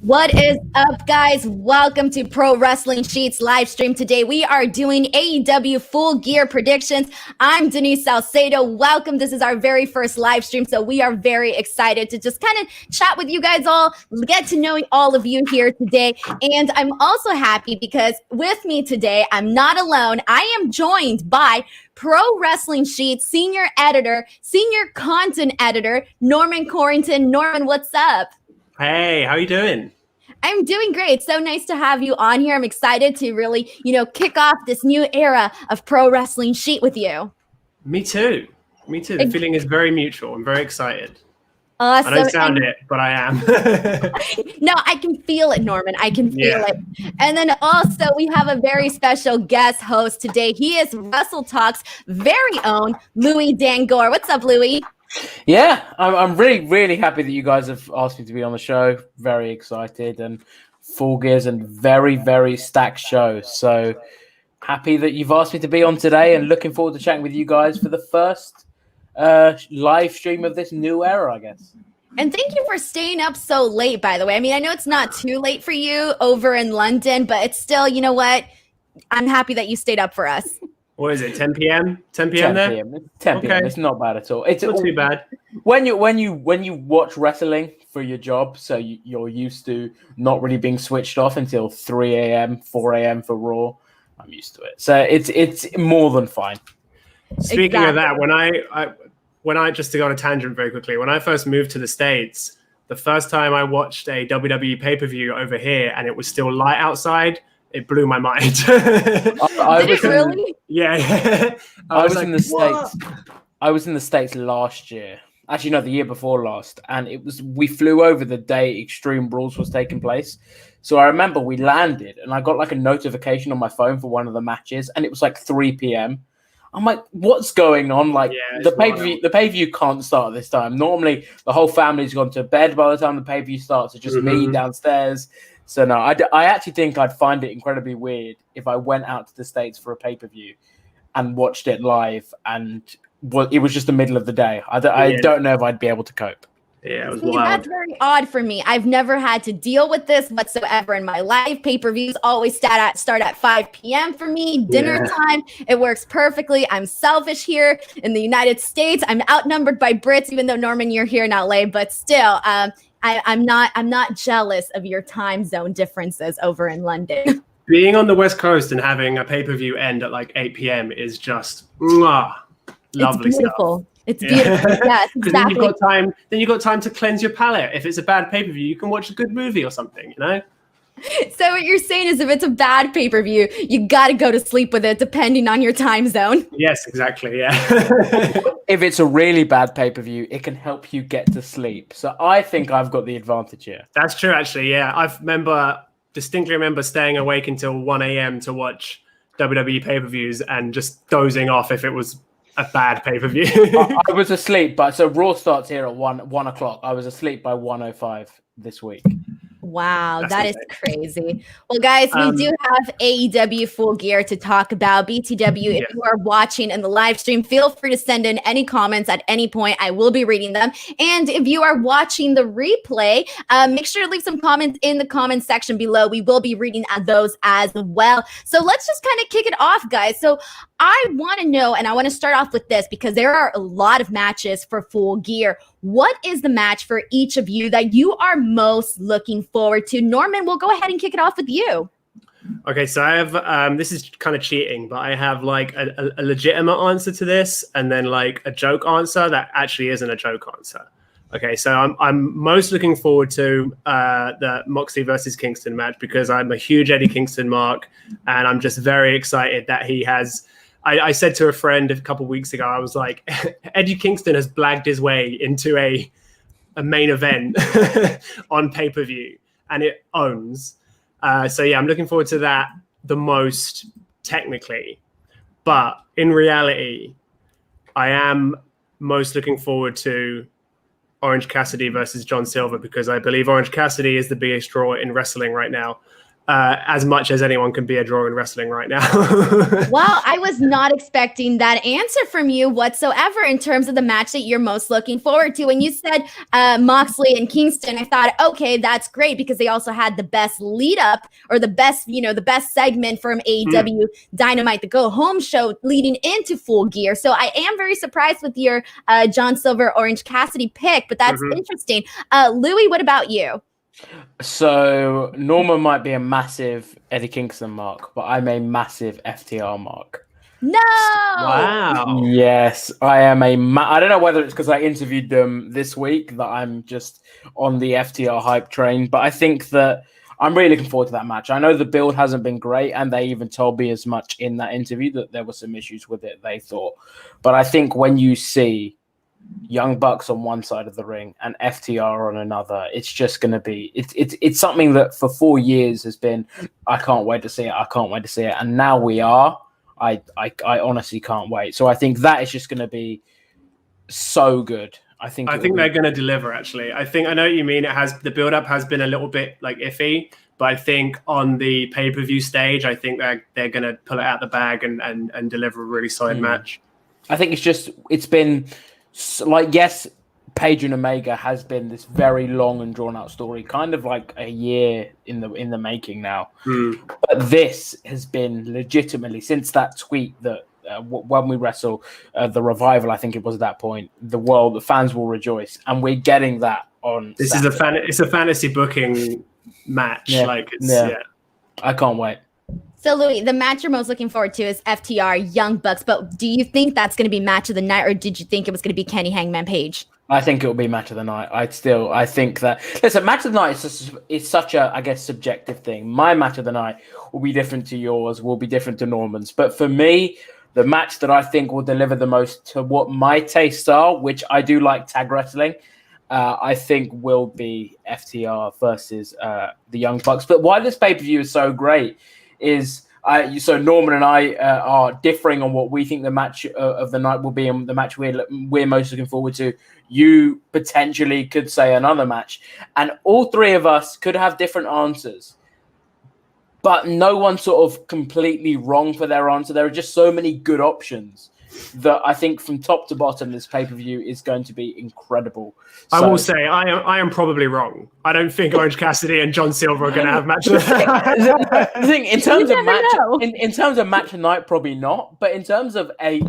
What is up, guys? Welcome to Pro Wrestling Sheets live stream. Today we are doing AEW Full Gear predictions. I'm Denise Salcedo. Welcome. This is our very first live stream, so we are very excited to just kind of chat with you guys all, get to know all of you here today. And I'm also happy because with me today, I'm not alone. I am joined by Pro Wrestling Sheets senior editor, senior content editor, Norman Quarrington. Norman, what's up? Hey, how you doing? I'm doing great. So nice to have you on here. I'm excited to really, kick off this new era of Pro Wrestling Sheet with you. Me too. The feeling is very mutual. I'm very excited. Awesome. I don't sound it, but I am. No, I can feel it, Norman. I can feel it. And then also we have a very special guest host today. He is WrestleTalk's very own Louis Dangoor. What's up, Louis? Yeah, I'm really happy that you guys have asked me to be on the show. Very excited, and Full Gear's and very stacked show. So happy that you've asked me to be on today, and looking forward to chatting with you guys for the first live stream of this new era, I guess. And thank you for staying up so late, by the way. I mean, I know it's not too late for you over in London, but it's still, you know what? I'm happy that you stayed up for us. What is it? 10 p.m. 10 p.m. there? 10 p.m. It's not bad at all. It's not too bad. When you watch wrestling for your job, so you're used to not really being switched off until 3 a.m., 4 a.m. for Raw. I'm used to it, so it's more than fine. Speaking of that, when I just to go on a tangent very quickly, when I first moved to the States, the first time I watched a WWE pay-per-view over here and it was still light outside, it blew my mind. Really? Yeah. I was in the States. I was in the States last year. Actually, no, the year before last. And we flew over the day Extreme Rules was taking place. So I remember we landed and I got like a notification on my phone for one of the matches, and it was like 3 p.m. I'm like, what's going on? Like the pay-per-view can't start at this time. Normally the whole family's gone to bed by the time the pay-per-view starts. It's just me downstairs. So no, I actually think I'd find it incredibly weird if I went out to the States for a pay-per-view and watched it live, and it was just the middle of the day. I don't know if I'd be able to cope. Yeah, it was wild. That's very odd for me. I've never had to deal with this whatsoever in my life. Pay-per-views always start at 5 p.m. for me. Dinner time, it works perfectly. I'm selfish here in the United States. I'm outnumbered by Brits, even though, Norman, you're here in LA, but still, I'm not jealous of your time zone differences over in London. Being on the West Coast and having a pay-per-view end at like 8 p.m. is just lovely stuff. It's beautiful. Yes, exactly. Then you've got time to cleanse your palate. If it's a bad pay-per-view, you can watch a good movie or something, So what you're saying is if it's a bad pay-per-view, you got to go to sleep with it depending on your time zone. Yes, exactly. Yeah. If it's a really bad pay-per-view, it can help you get to sleep. So I think I've got the advantage here. That's true, actually. Yeah. Distinctly remember staying awake until 1 a.m. to watch WWE pay-per-views and just dozing off if it was a bad pay-per-view. I was asleep, so Raw starts here at 1 o'clock. I was asleep by 1:05 this week. Wow, that is crazy. Well, guys, we do have AEW Full Gear to talk about. BTW, if you are watching in the live stream, feel free to send in any comments at any point. I will be reading them. And if you are watching the replay, make sure to leave some comments in the comment section below. We will be reading those as well. So let's just kind of kick it off, guys. So I want to know, and I want to start off with this because there are a lot of matches for Full Gear. What is the match for each of you that you are most looking forward to? Norman, we'll go ahead and kick it off with you. Okay, so I have, this is kind of cheating, but I have like a legitimate answer to this and then like a joke answer that actually isn't a joke answer. Okay, so I'm most looking forward to the Moxley versus Kingston match because I'm a huge Eddie Kingston mark, and I'm just very excited that he has... I said to a friend a couple of weeks ago, I was like, Eddie Kingston has blagged his way into a main event on pay-per-view, and it owns. So yeah, I'm looking forward to that the most technically. But in reality, I am most looking forward to Orange Cassidy versus John Silver because I believe Orange Cassidy is the biggest draw in wrestling right now. as much as anyone can be a draw in wrestling right now. Well, I was not expecting that answer from you whatsoever in terms of the match that you're most looking forward to. When you said Moxley and Kingston, I thought, okay, that's great because they also had the best lead up or the best segment from AEW Dynamite, the go home show leading into Full Gear. So I am very surprised with your John Silver, Orange Cassidy pick, but that's interesting. Louis, what about you? So Norman might be a massive Eddie Kingston mark, but I'm a massive FTR mark. No! Wow. Yes, I am I don't know whether it's because I interviewed them this week that I'm just on the FTR hype train, but I think that I'm really looking forward to that match. I know the build hasn't been great, and they even told me as much in that interview that there were some issues with it, they thought. But I think when you see Young Bucks on one side of the ring and FTR on another, it's just going to be it's something that for 4 years has been I can't wait to see it, and now we are. I honestly can't wait. So I think that is just going to be so good. I think they're going to deliver. Actually, I know what you mean. The build up has been a little bit like iffy, but I think on the pay-per-view stage, I think they're going to pull it out the bag and deliver a really solid match. I think it's been. Like, yes, Page and Omega has been this very long and drawn out story, kind of like a year in the making now. But this has been legitimately since that tweet that when we wrestle the Revival, I think it was at that point, the fans will rejoice, and we're getting that on. This Saturday. It's a fantasy booking match. Yeah. I can't wait. So, Louis, the match you're most looking forward to is FTR Young Bucks, but do you think that's going to be match of the night, or did you think it was going to be Kenny Hangman Page? I think it will be match of the night. I think that listen, match of the night is such a, I guess, subjective thing. My match of the night will be different to yours, will be different to Norman's, but for me, the match that I think will deliver the most to what my tastes are, which I do like tag wrestling, I think will be FTR versus the Young Bucks. But why this pay-per-view is so great is so Norman and I are differing on what we think the match of the night will be, and the match we're most looking forward to. You potentially could say another match, and all three of us could have different answers, but no one's sort of completely wrong for their answer. There are just so many good options that I think from top to bottom, this pay-per-view is going to be incredible. I will say I am probably wrong. I don't think Orange Cassidy and John Silver are going to have matches. The thing in terms of match, in terms of match tonight, probably not. But in terms of I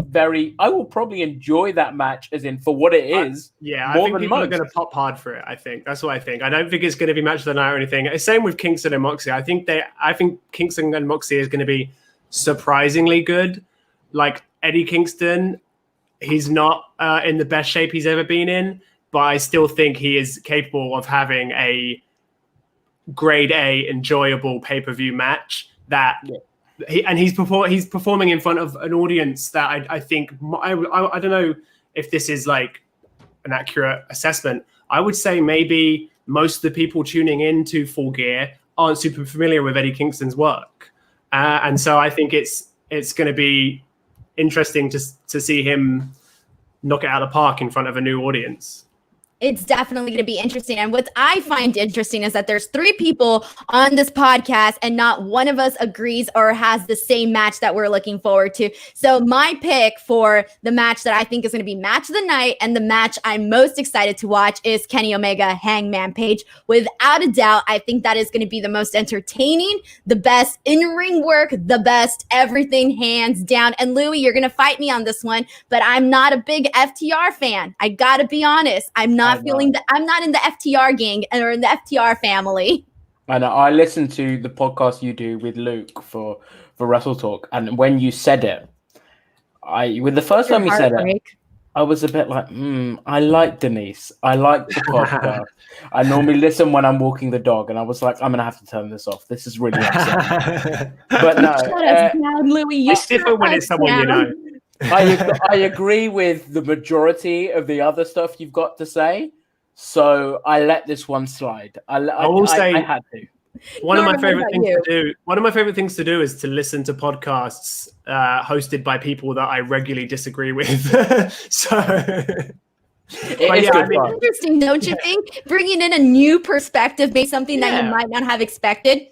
will probably enjoy that match, as in for what it is. I think people are going to pop hard for it. I think that's what I think. I don't think it's going to be match of the night or anything. Same with Kingston and Moxley. I think Kingston and Moxley is going to be surprisingly good. Like Eddie Kingston, he's not in the best shape he's ever been in, but I still think he is capable of having a grade A, enjoyable pay-per-view match he's performing in front of an audience that I think, I don't know if this is like an accurate assessment. I would say maybe most of the people tuning in to Full Gear aren't super familiar with Eddie Kingston's work. And so I think it's going to be interesting to see him knock it out of the park in front of a new audience. It's definitely going to be interesting. And what I find interesting is that there's 3 people on this podcast and not one of us agrees or has the same match that we're looking forward to. So my pick for the match that I think is going to be match of the night and the match I'm most excited to watch is Kenny Omega Hangman Page. Without a doubt, I think that is going to be the most entertaining, the best in-ring work, the best everything, hands down. And Louis, you're going to fight me on this one, but I'm not a big FTR fan. I got to be honest. I'm not feeling that I'm not in the FTR gang or in the FTR family. I know. I listened to the podcast you do with Luke for WrestleTalk, and when you said it, with the first time you said it, I was a bit like, I like Denise. I like the podcast. I normally listen when I'm walking the dog, and I was like, I'm gonna have to turn this off. This is really upsetting. But no, shut us down, Louis. It's different when it's someone you know. I agree with the majority of the other stuff you've got to say, so I let this one slide. I will say I had to. One of my favorite things to do is to listen to podcasts hosted by people that I regularly disagree with. Interesting, don't you think? Bringing in a new perspective, maybe something that you might not have expected.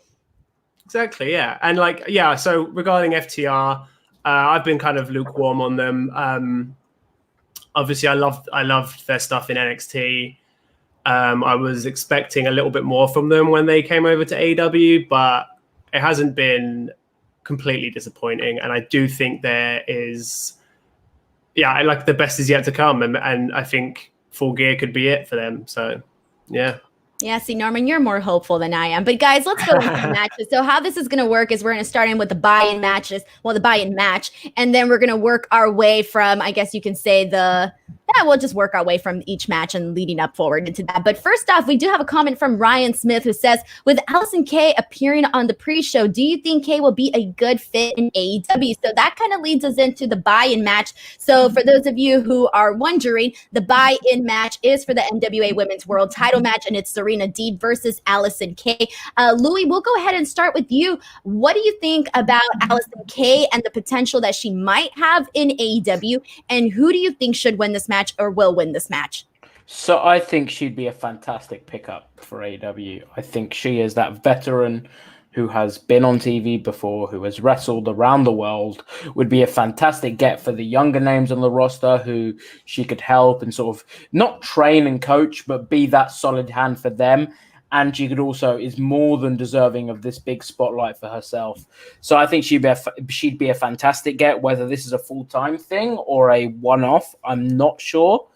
Exactly, yeah. And like, yeah, so regarding FTR, I've been kind of lukewarm on them. Obviously, I loved their stuff in NXT. I was expecting a little bit more from them when they came over to AEW, but it hasn't been completely disappointing. And I do think there is, I like the best is yet to come. And I think Full Gear could be it for them. So, yeah. Yeah, see, Norman, you're more hopeful than I am. But guys, let's go into the matches. So how this is going to work is we're going to start in with the buy-in matches, the buy-in match, and then we're going to work our way from, I guess you can say we'll just work our way from each match and leading up forward into that. But first off, we do have a comment from Ryan Smith who says, with Allison Kay appearing on the pre-show, do you think Kay will be a good fit in AEW? So that kind of leads us into the buy-in match. So for those of you who are wondering, the buy-in match is for the NWA Women's World Title match, and it's Serena Deeb versus Allison Kay. Louis, we'll go ahead and start with you. What do you think about Allison Kay and the potential that she might have in AEW? And who do you think should win this match or will win this match? So I think she'd be a fantastic pickup for AEW. I think she is that veteran who has been on TV before, who has wrestled around the world, would be a fantastic get for the younger names on the roster who she could help and sort of not train and coach, but be that solid hand for them. And she could also is more than deserving of this big spotlight for herself. So I think she'd be a fantastic get, whether this is a full-time thing or a one-off, I'm not sure.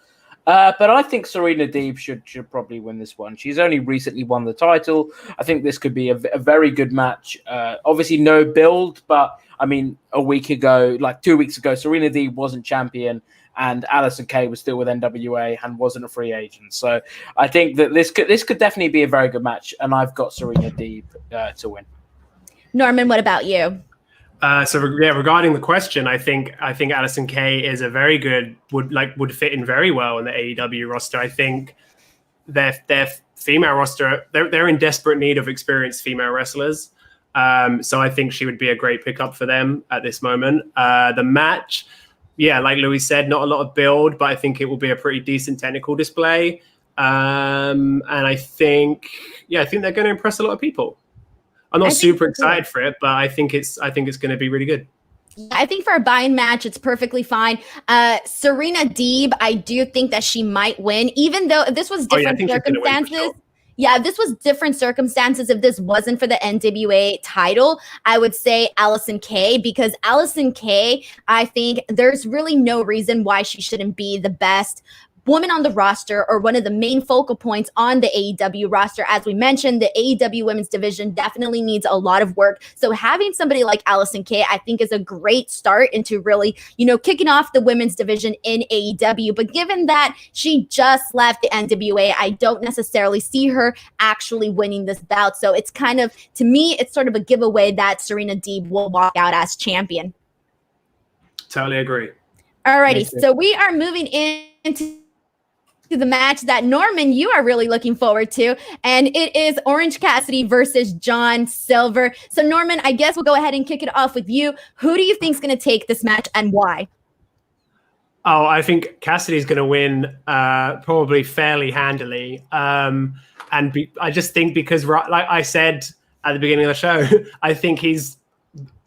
But I think Serena Deeb should probably win this one. She's only recently won the title. I think this could be a very good match. Obviously, no build, but I mean, a week ago, like 2 weeks ago, Serena Deeb wasn't champion, and Allison Kay was still with NWA and wasn't a free agent. So I think that this could definitely be a very good match, and I've got Serena Deeb to win. Norman, what about you? Regarding the question, I think Allison Kay is a very good would fit in very well in the AEW roster. I think their female roster, they're in desperate need of experienced female wrestlers. So I think she would be a great pickup for them at this moment. The match, like Louis said, not a lot of build, but I think it will be a pretty decent technical display. And I think they're going to impress a lot of people. I'm not super excited for it, but I think it's going to be really good. I think for a buy-in match, it's perfectly fine. Serena Deeb, I do think that she might win, even though if this was different circumstances. Yeah, if this was different circumstances, if this wasn't for the NWA title, I would say Allison Kay, because Allison Kay, I think there's really no reason why she shouldn't be the best woman on the roster or one of the main focal points on the AEW roster. As we mentioned, the AEW women's division definitely needs a lot of work. So having somebody like Allison Kay, I think, is a great start into really, kicking off the women's division in AEW. But given that she just left the NWA, I don't necessarily see her actually winning this bout. So it's kind of, to me, it's sort of a giveaway that Serena Deeb will walk out as champion. Totally agree. Alrighty, so we are moving into the match that Norman, you are really looking forward to, and it is Orange Cassidy versus John Silver. So Norman, I guess we'll go ahead and kick it off with you. Who do you think is going to take this match and why? Oh, I think Cassidy's going to win probably fairly handily. I just think because, like I said at the beginning of the show, I think he's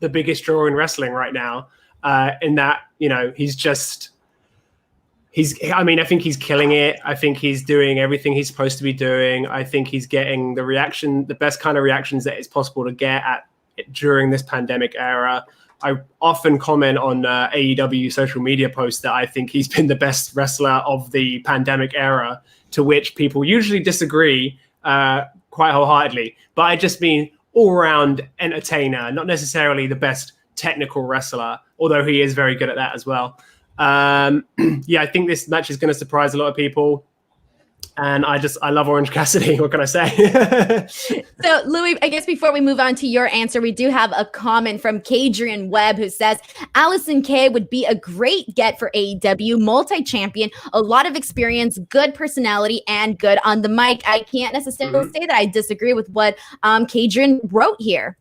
the biggest draw in wrestling right now. In that, I think he's killing it. I think he's doing everything he's supposed to be doing. I think he's getting the best kind of reactions that it's possible to get during this pandemic era. I often comment on AEW social media posts that I think he's been the best wrestler of the pandemic era, to which people usually disagree quite wholeheartedly. But I just mean all-round entertainer, not necessarily the best technical wrestler, although he is very good at that as well. I think this match is going to surprise a lot of people. And I love Orange Cassidy. What can I say? So, Louis, I guess before we move on to your answer, we do have a comment from Kadrian Webb who says, Allison Kay would be a great get for AEW, multi-champion, a lot of experience, good personality, and good on the mic. I can't necessarily say that I disagree with what Kadrian wrote here.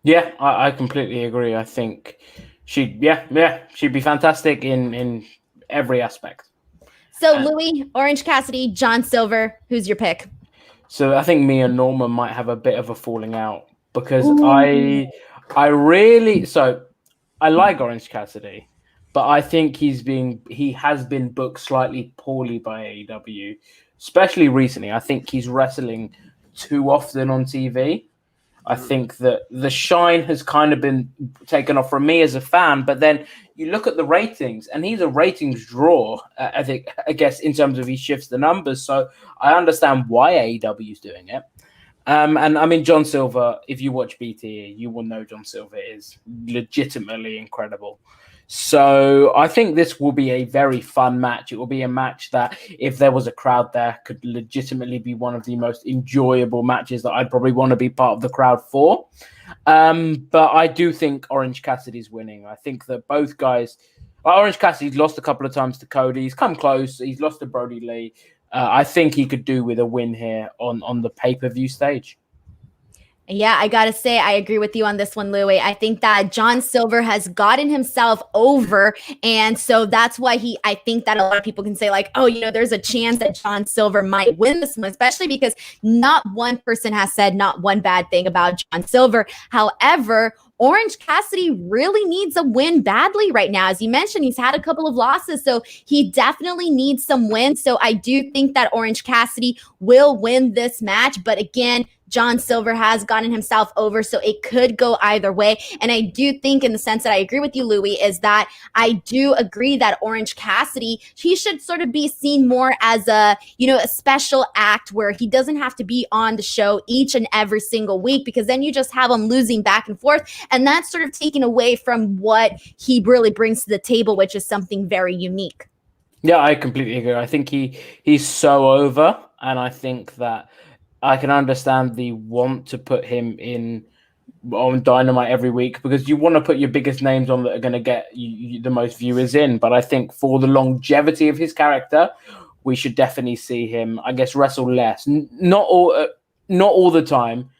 Yeah, I completely agree. I think she'd be fantastic in every aspect. So, Louis, Orange Cassidy, John Silver, who's your pick? So I think me and Norman might have a bit of a falling out, because Ooh. I really I like Orange Cassidy, but I think he has been booked slightly poorly by AEW, especially recently. I think he's wrestling too often on TV. I think that the shine has kind of been taken off from me as a fan, but then you look at the ratings, and he's a ratings draw. I guess in terms of he shifts the numbers, so I understand why AEW is doing it. And I mean, John Silver, if you watch BTE, you will know John Silver is legitimately incredible. So I think this will be a very fun match. It will be a match that, if there was a crowd there, could legitimately be one of the most enjoyable matches that I'd probably want to be part of the crowd for. But I do think Orange Cassidy's winning. I think that both guys... Orange Cassidy's lost a couple of times to Cody. He's come close. He's lost to Brody Lee. I think he could do with a win here on the pay-per-view stage. Yeah, I got to say, I agree with you on this one, Louis. I think that John Silver has gotten himself over. And so that's why I think that a lot of people can say like, oh, there's a chance that John Silver might win this one, especially because not one person has said not one bad thing about John Silver. However, Orange Cassidy really needs a win badly right now. As you mentioned, he's had a couple of losses, so he definitely needs some wins. So I do think that Orange Cassidy will win this match. But again, John Silver has gotten himself over, so it could go either way. And I do think, in the sense that I agree with you, Louis, is that I do agree that Orange Cassidy, he should sort of be seen more as a special act where he doesn't have to be on the show each and every single week, because then you just have him losing back and forth. And that's sort of taken away from what he really brings to the table, which is something very unique. Yeah, I completely agree. I think he's so over, and I think that I can understand the want to put him on Dynamite every week, because you want to put your biggest names on that are going to get you the most viewers in. But I think for the longevity of his character, we should definitely see him, I guess, wrestle less. Not all the time.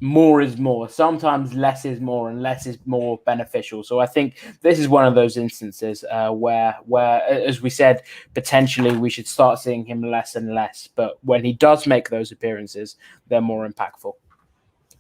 More is more. Sometimes less is more, and less is more beneficial. So I think this is one of those instances where, as we said, potentially we should start seeing him less and less. But when he does make those appearances, they're more impactful.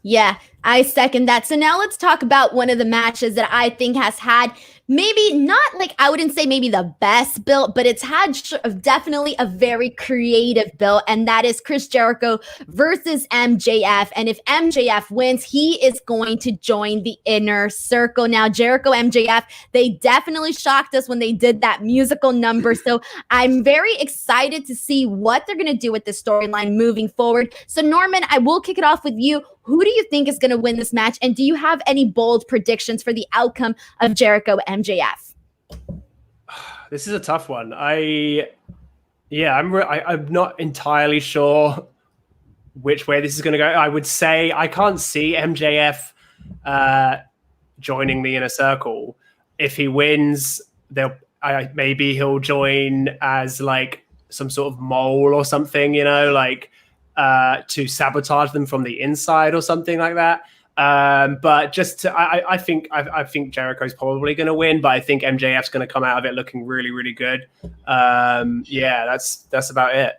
Yeah, I second that. So now let's talk about one of the matches that I think has had maybe not, like, I wouldn't say maybe the best build, but it's had definitely a very creative build, and that is Chris Jericho versus MJF. And if MJF wins, he is going to join the Inner Circle. Now, Jericho, MJF, they definitely shocked us when they did that musical number. So I'm very excited to see what they're going to do with this storyline moving forward. So Norman, I will kick it off with you. Who do you think is going to win this match? And do you have any bold predictions for the outcome of Jericho MJF? This is a tough one. I'm not entirely sure which way this is going to go. I would say I can't see MJF joining the Inner Circle. If he wins, maybe he'll join as like some sort of mole or something, to sabotage them from the inside or something like that. But I think Jericho's probably going to win, but I think MJF's going to come out of it looking really, really good. That's about it.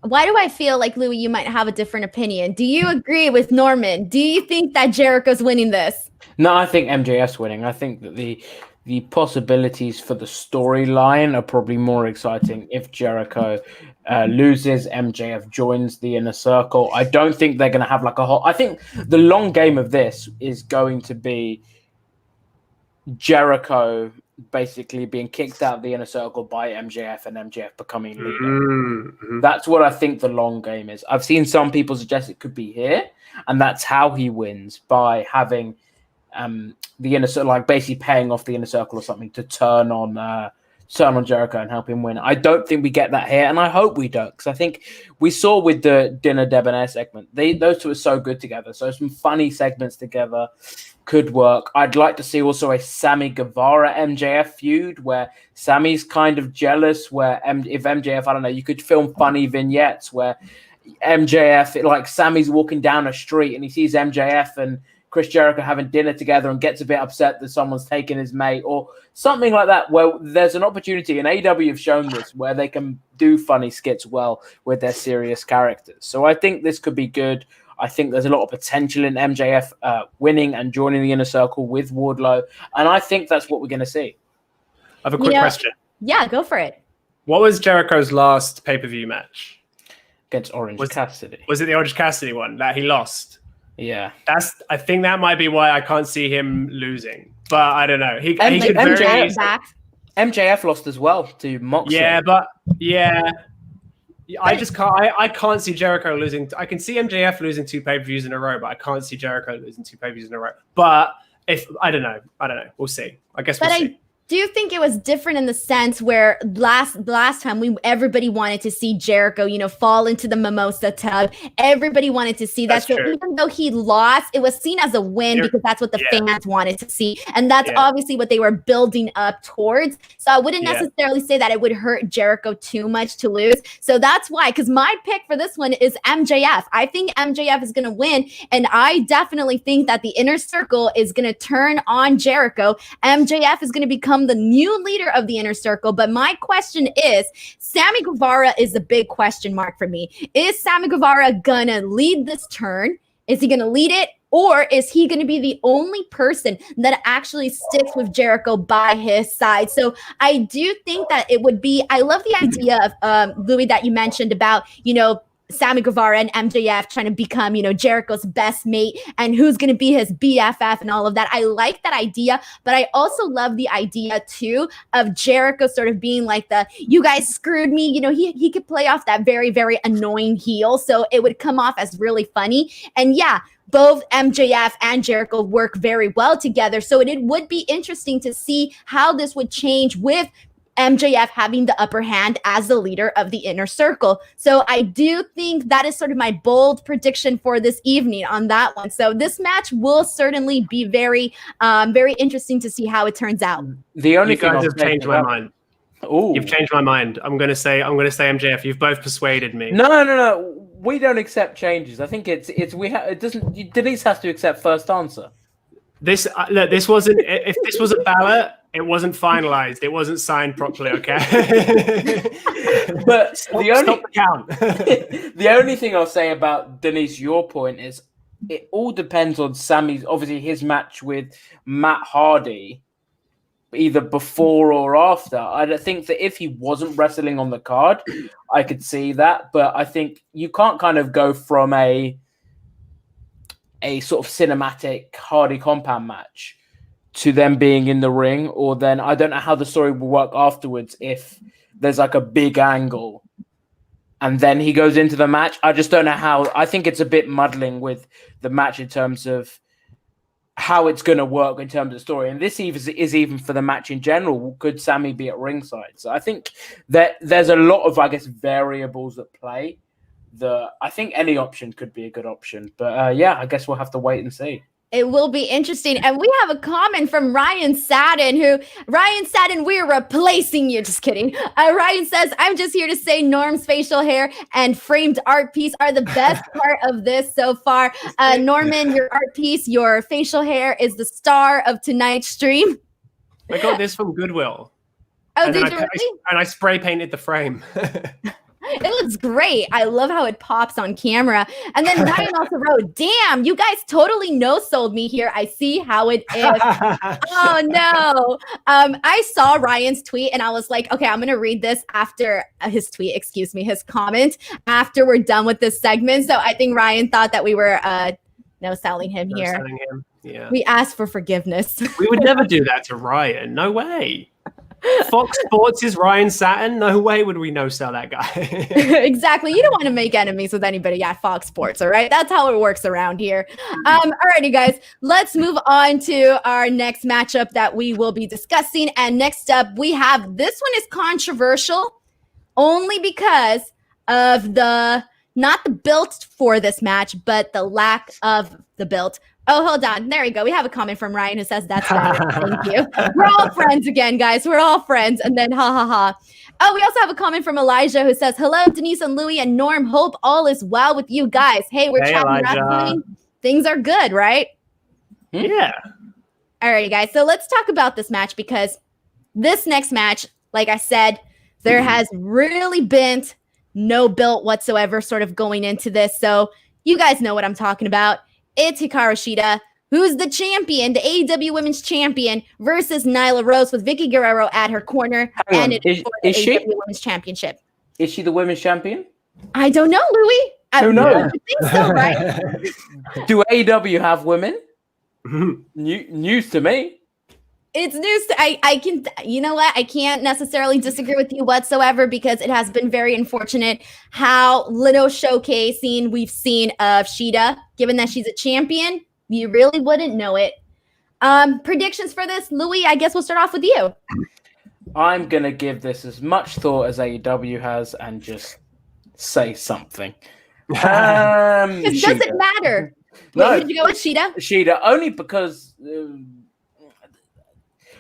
Why do I feel like, Louis, you might have a different opinion? Do you agree with Norman? Do you think that Jericho's winning this? No, I think MJF's winning. I think that the possibilities for the storyline are probably more exciting if Jericho loses, MJF joins the Inner Circle. I don't think they're going to have like a whole... I think the long game of this is going to be Jericho basically being kicked out of the Inner Circle by MJF and MJF becoming leader. Mm-hmm. That's what I think the long game is. I've seen some people suggest it could be here, and that's how he wins, by having the Inner Circle, like basically paying off the Inner Circle or something to turn on Jericho and help him win. I don't think we get that here, and I hope we don't, because I think we saw with the Dinner Debonair segment, those two are so good together. So some funny segments together could work. I'd like to see also a Sammy Guevara MJF feud where Sammy's kind of jealous, where if MJF, I don't know, you could film funny vignettes where MJF, like Sammy's walking down a street and he sees MJF and Chris Jericho having dinner together and gets a bit upset that someone's taken his mate, or something like that, where there's an opportunity, and AEW have shown this, where they can do funny skits well with their serious characters. So I think this could be good. I think there's a lot of potential in MJF winning and joining the Inner Circle with Wardlow. And I think that's what we're going to see. I have a quick question. Yeah, go for it. What was Jericho's last pay-per-view match? Against Orange Cassidy. Was it the Orange Cassidy one that he lost? Yeah. I think that might be why I can't see him losing. But I don't know. He could MJF lost as well to Moxley. Yeah, I just can't. I can't see Jericho losing. I can see MJF losing 2 pay-per-views in a row, but I can't see Jericho losing 2 pay-per-views in a row. But I don't know. We'll see. I guess we'll see. Do you think it was different in the sense where last time everybody wanted to see Jericho, fall into the mimosa tub. Everybody wanted to see that. So even though he lost, it was seen as a win because that's what the fans wanted to see. And that's obviously what they were building up towards. So I wouldn't necessarily say that it would hurt Jericho too much to lose. So that's why, because my pick for this one is MJF. I think MJF is going to win. And I definitely think that the Inner Circle is going to turn on Jericho. MJF is going to become the new leader of the Inner Circle. But my question is, Sammy Guevara is the big question mark for me. Is Sammy Guevara gonna lead this turn? Is he gonna lead it? Or is he going to be the only person that actually sticks with Jericho by his side? So I do think that it would be, I love the idea of Louis that you mentioned about, Sammy Guevara and MJF trying to become, Jericho's best mate and who's going to be his BFF and all of that. I like that idea, but I also love the idea too of Jericho sort of being like you guys screwed me. He could play off that very, very annoying heel. So it would come off as really funny. And yeah, both MJF and Jericho work very well together. So it would be interesting to see how this would change with MJF having the upper hand as the leader of the Inner Circle. So I do think that is sort of my bold prediction for this evening on that one. So this match will certainly be very, very interesting to see how it turns out. The only you guys have changed my mind. Ooh. You've changed my mind. I'm going to say MJF. You've both persuaded me. No. We don't accept changes. I think it doesn't. Denise has to accept first answer. This wasn't. If this was a ballot, it wasn't finalized. It wasn't signed properly. Okay. But stop the count. The only thing I'll say about Denise, your point is, it all depends on Sammy's. Obviously, his match with Matt Hardy, either before or after. I think that if he wasn't wrestling on the card, I could see that. But I think you can't kind of go from a sort of cinematic Hardy compound match to them being in the ring, or then I don't know how the story will work afterwards if there's like a big angle and then he goes into the match. I just don't know how. I think it's a bit muddling with the match in terms of how it's going to work in terms of story. And this is even for the match in general. Could Sammy be at ringside? So I think that there's a lot of, I guess, variables at play. I think any option could be a good option. But I guess we'll have to wait and see. It will be interesting. And we have a comment from Ryan Sadden, we're replacing you. Just kidding. Ryan says, I'm just here to say Norm's facial hair and framed art piece are the best part of this so far. Norman, your art piece, your facial hair is the star of tonight's stream. I got this from Goodwill. Oh, did you really? And I spray painted the frame. It looks great. I love how it pops on camera. And then Ryan also wrote, damn, you guys totally no-sold me here. I see how it is. Oh, no. I saw Ryan's tweet and I was like, okay, I'm going to read this after his comment after we're done with this segment. So I think Ryan thought that we were no-selling him here. No-selling him. Yeah. We asked for forgiveness. We would never do that to Ryan. No way. Fox Sports is Ryan Satin. No way would we no-sell that guy. Exactly. You don't want to make enemies with anybody at Fox Sports, all right? That's how it works around here. Alrighty, guys. Let's move on to our next matchup that we will be discussing. And next up, we have, this one is controversial only because of not the build for this match, but the lack of the build. Oh, hold on. There we go. We have a comment from Ryan who says that's better. Thank you. We're all friends again, guys. We're all friends. And then ha, ha, ha. Oh, we also have a comment from Elijah who says, hello, Denise and Louis and Norm. Hope all is well with you guys. Hey, we're chatting wrestling. Things are good, right? Yeah. All right, guys. So let's talk about this match because this next match, like I said, there has really been no build whatsoever sort of going into this. So You guys know what I'm talking about. It's Hikaru Shida, who's the champion, the AEW Women's Champion, versus Nyla Rose with Vicky Guerrero at her corner. Hang on. Is the she? AEW Women's Championship. Is she the Women's Champion? I don't know, Louis. Who knows? I think so, right? Do AEW have women? News to me. It's news. I can, you know what? I can't necessarily disagree with you whatsoever because it has been very unfortunate how little showcasing we've seen of Shida. Given that she's a champion, you really wouldn't know it. Predictions for this, Louis? I guess we'll start off with you. I'm gonna give this as much thought as AEW has and just say something. Does it matter? No. Wait, did you go with Shida? Shida, only because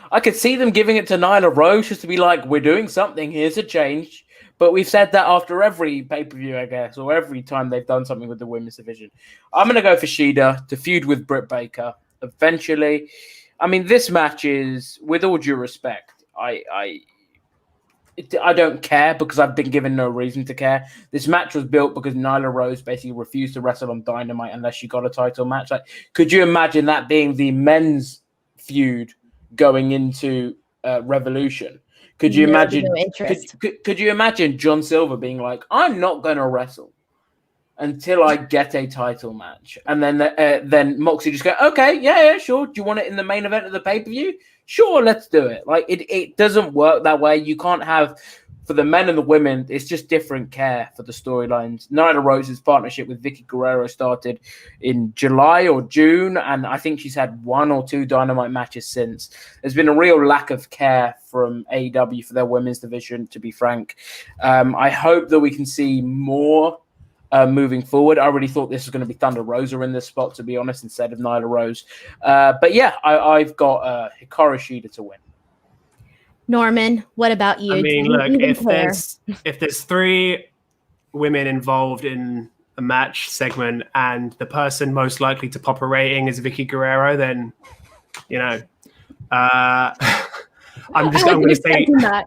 I could see them giving it to Nyla Rose just to be like, we're doing something, here's a change. But we've said that after every pay-per-view, I guess, or every time they've done something with the women's division. I'm going to go for Shida to feud with Britt Baker eventually. I mean, this match is, with all due respect, I don't care because I've been given no reason to care. This match was built because Nyla Rose basically refused to wrestle on Dynamite unless she got a title match. Like, could you imagine that being the men's feud going into Revolution? Could you imagine? Could you imagine John Silver being like, "I'm not going to wrestle until I get a title match," and then Moxley just go, "Okay, yeah, sure. Do you want it in the main event of the pay-per-view? Sure, let's do it." Like it doesn't work that way. You can't have. For the men and the women, it's just different care for the storylines. Nyla Rose's partnership with Vicky Guerrero started in July or June, and I think she's had 1 or 2 Dynamite matches since. There's been a real lack of care from AEW for their women's division, to be frank. I hope that we can see more moving forward. I already thought this was going to be Thunder Rosa in this spot, to be honest, instead of Nyla Rose. But yeah, I've got Hikaru Shida to win. Norman, what about you? I mean, look, if there's 3 women involved in a match segment and the person most likely to pop a rating is Vicky Guerrero, then I'm going to say that.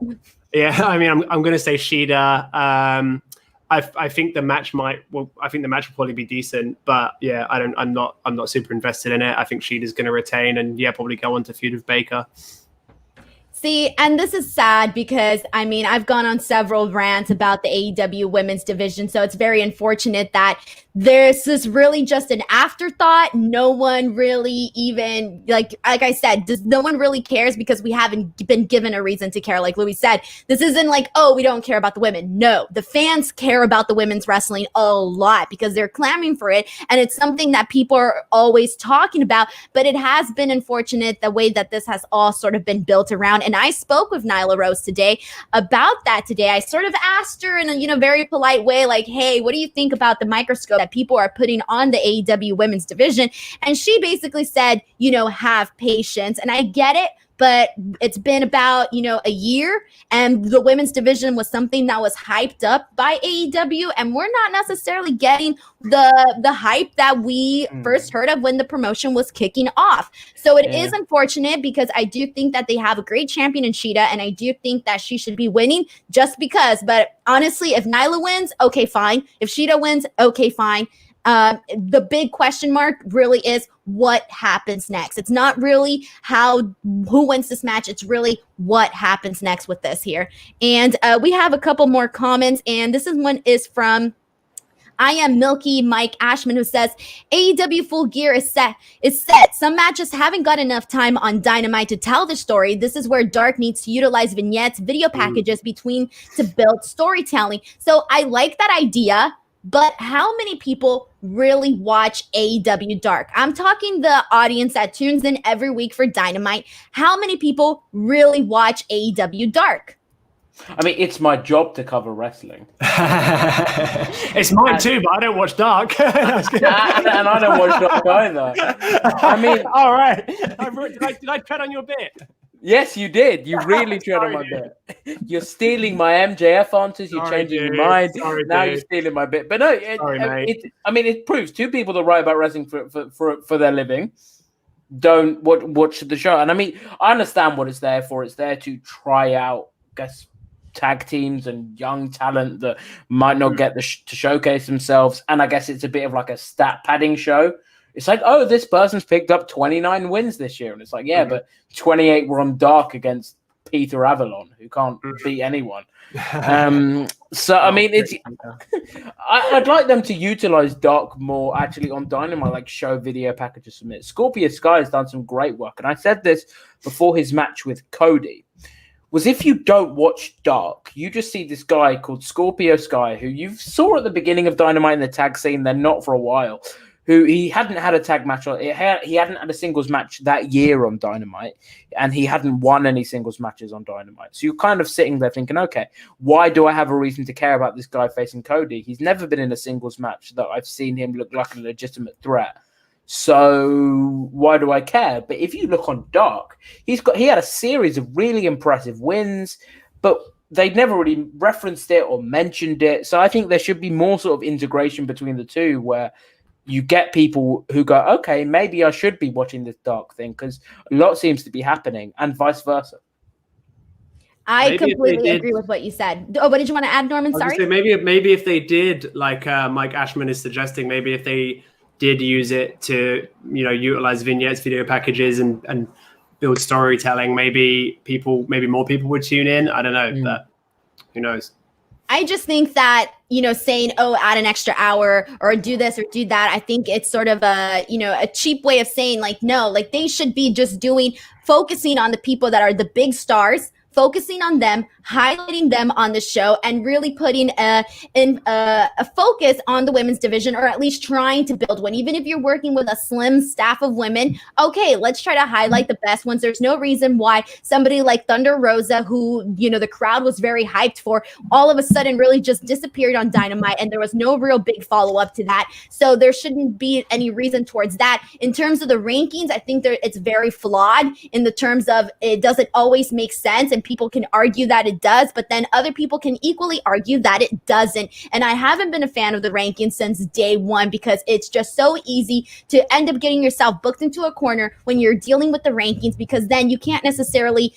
Yeah, I mean, I'm going to say Shida. I think the match will probably be decent, but yeah, I'm not super invested in it. I think Shida's going to retain and probably go on to feud with Baker. See, and this is sad because, I mean, I've gone on several rants about the AEW women's division, so it's very unfortunate that this is really just an afterthought. No one really even, like I said, no one really cares because we haven't been given a reason to care. Like Louis said, this isn't like, oh, we don't care about the women. No, the fans care about the women's wrestling a lot because they're clamoring for it, and it's something that people are always talking about, but it has been unfortunate the way that this has all sort of been built around. And I spoke with Nyla Rose today about that today. I sort of asked her in a very polite way, like, hey, what do you think about the microscope that people are putting on the AEW women's division? And she basically said, have patience. And I get it, but it's been about, a year, and the women's division was something that was hyped up by AEW, and we're not necessarily getting the hype that we first heard of when the promotion was kicking off. So it is unfortunate because I do think that they have a great champion in Shida, and I do think that she should be winning just because. But honestly, if Nyla wins, okay, fine. If Shida wins, okay, fine. The big question mark really is what happens next. It's not really who wins this match. It's really what happens next with this here. And we have a couple more comments, and this one is from I Am Milky Mike Ashman, who says AEW Full Gear is set. Some matches haven't got enough time on Dynamite to tell the story. This is where Dark needs to utilize vignettes, video packages to build storytelling. So I like that idea. But how many people really watch AEW Dark? I'm talking the audience that tunes in every week for Dynamite. How many people really watch AEW Dark? I mean, it's my job to cover wrestling. It's mine too, but I don't watch Dark. and I don't watch Dark either. I mean, all right. Did I tread on your bit? Yes, you did. You really tread on my bit. You're stealing my MJF answers. You're changing your mind. Now you're stealing my bit. But no, it proves 2 people that write about wrestling for their living don't watch the show. And I mean, I understand what it's there for. It's there to try out, tag teams and young talent that might not get to showcase themselves. And I guess it's a bit of like a stat padding show. It's like, oh, this person's picked up 29 wins this year. And it's like, yeah, but 28 were on Dark against Peter Avalon, who can't beat anyone. So, I mean, it's I'd like them to utilize Dark more actually on Dynamite, like show video packages submit. Scorpio Sky has done some great work. And I said this before his match with Cody, was if you don't watch Dark, you just see this guy called Scorpio Sky, who you saw at the beginning of Dynamite in the tag scene, then not for a while, who he hadn't had a tag match. He hadn't had a singles match that year on Dynamite, and he hadn't won any singles matches on Dynamite. So you're kind of sitting there thinking, okay, why do I have a reason to care about this guy facing Cody? He's never been in a singles match that I've seen him look like a legitimate threat. So why do I care? But if you look on Dark, he had a series of really impressive wins, but they'd never really referenced it or mentioned it. So I think there should be more sort of integration between the two, where you get people who go, okay, maybe I should be watching this Dark thing, because a lot seems to be happening, and vice versa. I completely agree with what you said. Oh, what did you want to add, Norman? Sorry. Maybe if they did, like Mike Ashman is suggesting, maybe if they did use it to, utilize vignettes, video packages, and build storytelling, maybe more people would tune in. I don't know, but who knows? I just think that, saying, oh, add an extra hour or do this or do that, I think it's sort of a cheap way of saying, like, no, like they should be just focusing on the people that are the big stars, focusing on them, highlighting them on the show, and really putting a focus on the women's division, or at least trying to build one. Even if you're working with a slim staff of women, okay, let's try to highlight the best ones. There's no reason why somebody like Thunder Rosa, who, the crowd was very hyped for, all of a sudden really just disappeared on Dynamite, and there was no real big follow-up to that. So there shouldn't be any reason towards that. In terms of the rankings, I think it's very flawed in the terms of it doesn't always make sense, and people can argue that it does, but then other people can equally argue that it doesn't. And I haven't been a fan of the rankings since day one, because it's just so easy to end up getting yourself booked into a corner when you're dealing with the rankings, because then you can't necessarily,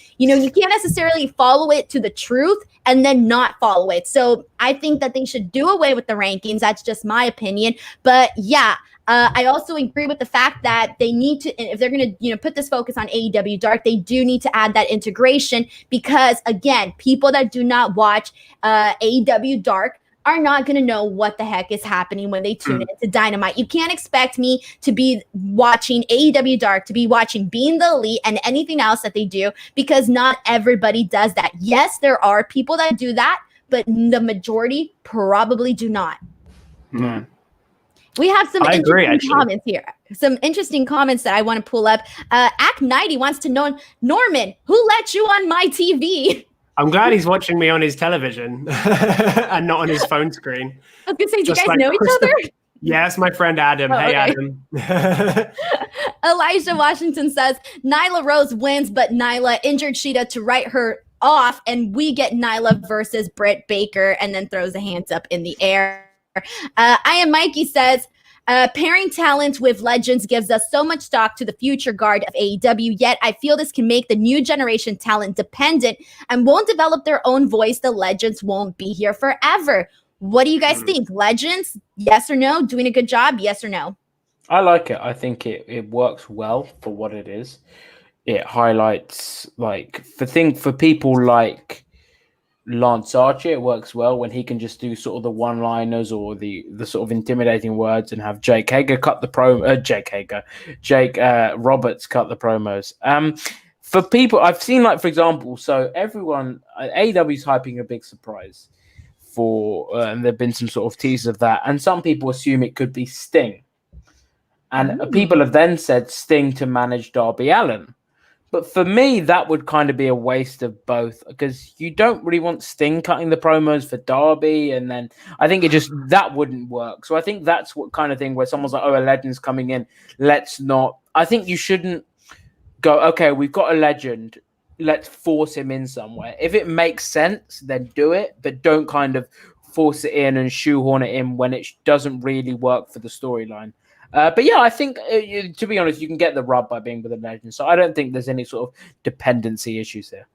follow it to the truth and then not follow it. So I think that they should do away with the rankings. That's just my opinion. But yeah, I also agree with the fact that they need to, if they're going to, put this focus on AEW Dark, they do need to add that integration, because again, people that do not watch AEW Dark are not going to know what the heck is happening when they tune into Dynamite. You can't expect me to be watching AEW Dark, to be watching Being the Elite and anything else that they do, because not everybody does that. Yes, there are people that do that, but the majority probably do not. Mm. We have some interesting comments here. Some interesting comments that I want to pull up. Act 90 wants to know, Norman, who let you on my TV? I'm glad he's watching me on his television and not on his phone screen. I was going to say, do you guys know each other? Yes, my friend Adam. Oh, hey, okay. Adam. Elijah Washington says, Nyla Rose wins, but Nyla injured Shida to write her off, and we get Nyla versus Britt Baker, and then throws the hands up in the air. I Am Mikey says, pairing talent with legends gives us so much stock to the future guard of AEW, yet I feel this can make the new generation talent dependent and won't develop their own voice. The legends won't be here forever. What do you guys think? Legends, yes or no? Doing a good job, yes or no? I like it. I think it works well for what it is. It highlights, like, for people like Lance Archer, it works well when he can just do sort of the one-liners or the sort of intimidating words, and have Jake Roberts cut the promos. For people I've seen, like, for example, so everyone AEW's hyping a big surprise for, and there've been some sort of teasers of that, and some people assume it could be Sting, and people have then said Sting to manage Darby Allin. But for me, that would kind of be a waste of both, because you don't really want Sting cutting the promos for Darby, and then I think that wouldn't work. So I think that's what kind of thing where someone's like, oh, a legend's coming in, let's not. I think you shouldn't go, okay, we've got a legend, let's force him in somewhere. If it makes sense, then do it, but don't kind of force it in and shoehorn it in when it doesn't really work for the storyline. But yeah, I think, to be honest, you can get the rub by being with a legend. So I don't think there's any sort of dependency issues there.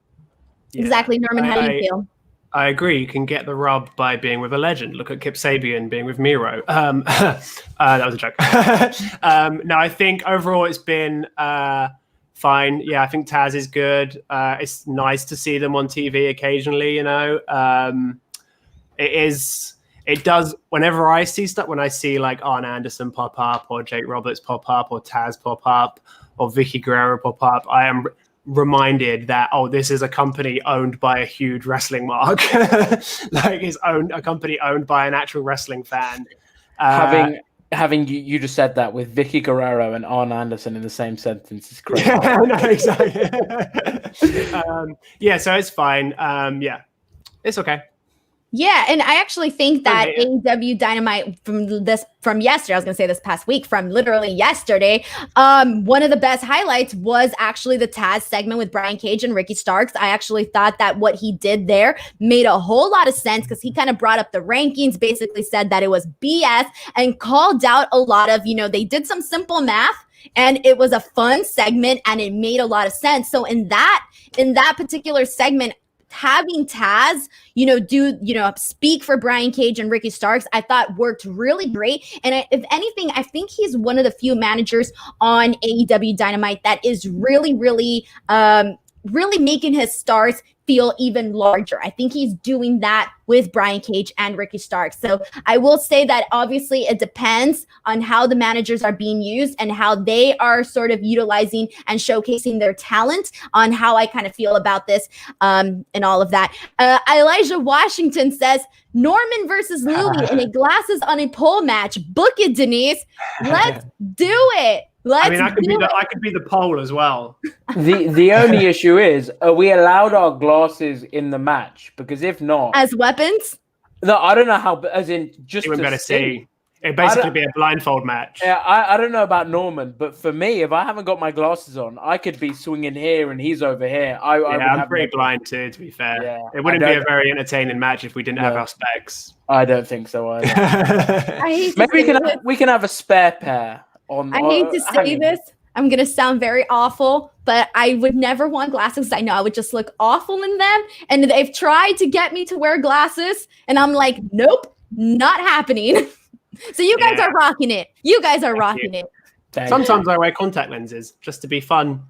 Yeah. Exactly. Norman, how do you feel? I agree. You can get the rub by being with a legend. Look at Kip Sabian being with Miro. That was a joke. No, I think overall it's been fine. Yeah, I think Taz is good. It's nice to see them on TV occasionally. It does. Whenever I see stuff, when I see like Arn Anderson pop up, or Jake Roberts pop up, or Taz pop up, or Vicky Guerrero pop up, I am reminded that this is a company owned by a huge wrestling mark. Like it's a company owned by an actual wrestling fan. Having you just said that with Vicky Guerrero and Arn Anderson in the same sentence is crazy. Yeah, no, exactly. So it's fine. It's okay. Yeah, and I actually think that AEW Dynamite from yesterday, I was going to say this past week, from literally yesterday, one of the best highlights was actually the Taz segment with Brian Cage and Ricky Starks. I actually thought that what he did there made a whole lot of sense because he kind of brought up the rankings, basically said that it was BS and called out a lot of, they did some simple math. And it was a fun segment and it made a lot of sense. So in that particular segment, having Taz, speak for Brian Cage and Ricky Starks, I thought worked really great. And if anything, I think he's one of the few managers on AEW Dynamite that is really, really, really making his stars feel even larger. I think he's doing that with Brian Cage and Ricky Starks. So I will say that obviously it depends on how the managers are being used and how they are sort of utilizing and showcasing their talent on how I kind of feel about this and all of that. Elijah Washington says, Norman versus Louis in a glasses on a pole match. Book it, Denise. Let's do it. I could be the pole as well. The only issue is, are we allowed our glasses in the match? Because if not, as weapons? No, I don't know how. As in, just you were going to see. It'd basically be a blindfold match. Yeah, I don't know about Norman, but for me, if I haven't got my glasses on, I could be swinging here and he's over here. I'm pretty blind too, to be fair. Yeah, it wouldn't be a very entertaining match if we didn't have our specs. I don't think so either. Maybe we can have a spare pair. I hate to say this. I'm going to sound very awful, but I would never want glasses. I know I would just look awful in them. And they've tried to get me to wear glasses. And I'm like, nope, not happening. So you guys are rocking it. You guys are rocking it. Sometimes I wear contact lenses just to be fun.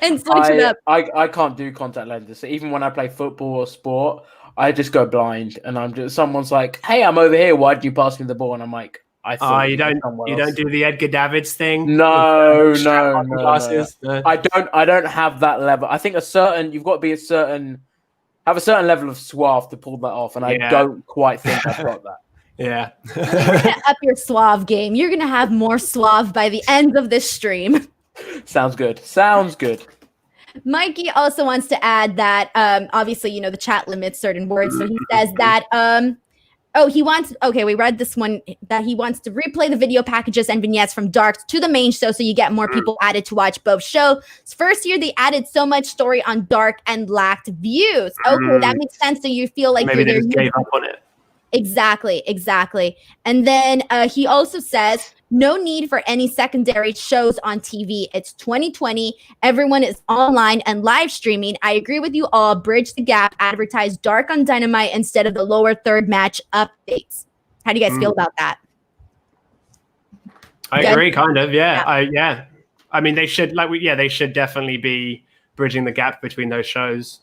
And switch it up. I can't do contact lenses. So even when I play football or sport, I just go blind. And someone's like, hey, I'm over here. Why'd you pass me the ball? And I'm like, you don't do the Edgar Davids thing? No. I don't have that level. I think you've got to be have a certain level of suave to pull that off, and I don't quite think I've got that. Yeah. You're gonna up your suave game. You're gonna have more suave by the end of this stream. Sounds good. Mikey also wants to add that obviously, the chat limits certain words. So he says that we read this one, that he wants to replay the video packages and vignettes from Dark to the main show so you get more people added to watch both shows. First year, they added so much story on Dark and lacked views. Okay, that makes sense. So you feel like maybe they just gave up on it. Exactly. And then he also says, no need for any secondary shows on TV. It's 2020. Everyone is online and live streaming. I agree with you all. Bridge the gap. Advertise Dark on Dynamite instead of the lower third match updates. How do you guys feel about that? I agree, kind of. Yeah. I mean, they should they should definitely be bridging the gap between those shows.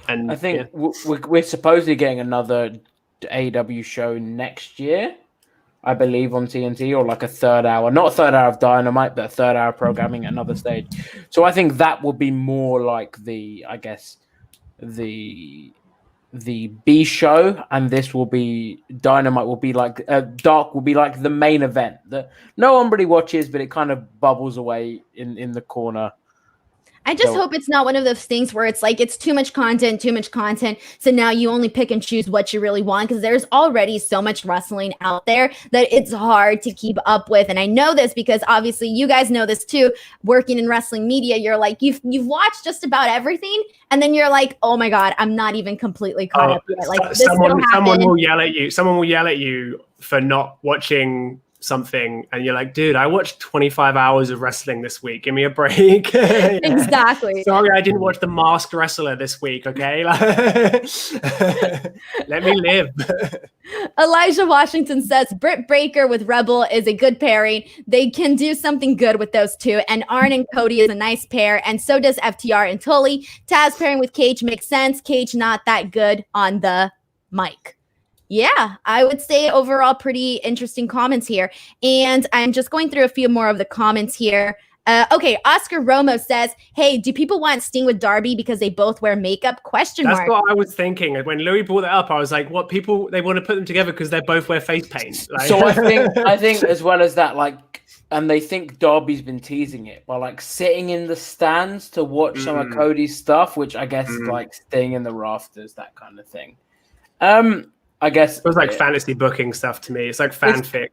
And I think we're supposedly getting another AEW show next year, I believe, on TNT, or like a third hour, not a third hour of Dynamite, but a third hour programming at another stage. So I think that will be more like the B show, and this will be Dynamite will be like Dark will be like the main event that no one really watches, but it kind of bubbles away in the corner. I just hope it's not one of those things where it's like it's too much content. So now you only pick and choose what you really want, because there's already so much wrestling out there that it's hard to keep up with. And I know this because obviously you guys know this too. Working in wrestling media, you're like you've watched just about everything, and then you're like, oh my god, I'm not even completely caught up yet. Like someone will yell at you. Someone will yell at you for not watching something and you're like, dude, I watched 25 hours of wrestling this week. Give me a break. Yeah. Exactly. Sorry, I didn't watch The Masked Wrestler this week. Okay. Let me live. Elijah Washington says Britt Baker with Rebel is a good pairing. They can do something good with those two. And Arn and Cody is a nice pair. And so does FTR and Tully. Taz pairing with Cage makes sense. Cage not that good on the mic. Yeah, I would say overall pretty interesting comments here. And I'm just going through a few more of the comments here. Okay, Oscar Romo says, hey, do people want Sting with Darby because they both wear makeup? That's what I was thinking. When Louis brought that up, I was like, what, people, they want to put them together because they both wear face paint. Like... So I think as well as that, like, and they think Darby's been teasing it by like sitting in the stands to watch some of Cody's stuff, which I guess is like staying in the rafters, that kind of thing. I guess it was like fantasy booking stuff to me. It's like fanfic.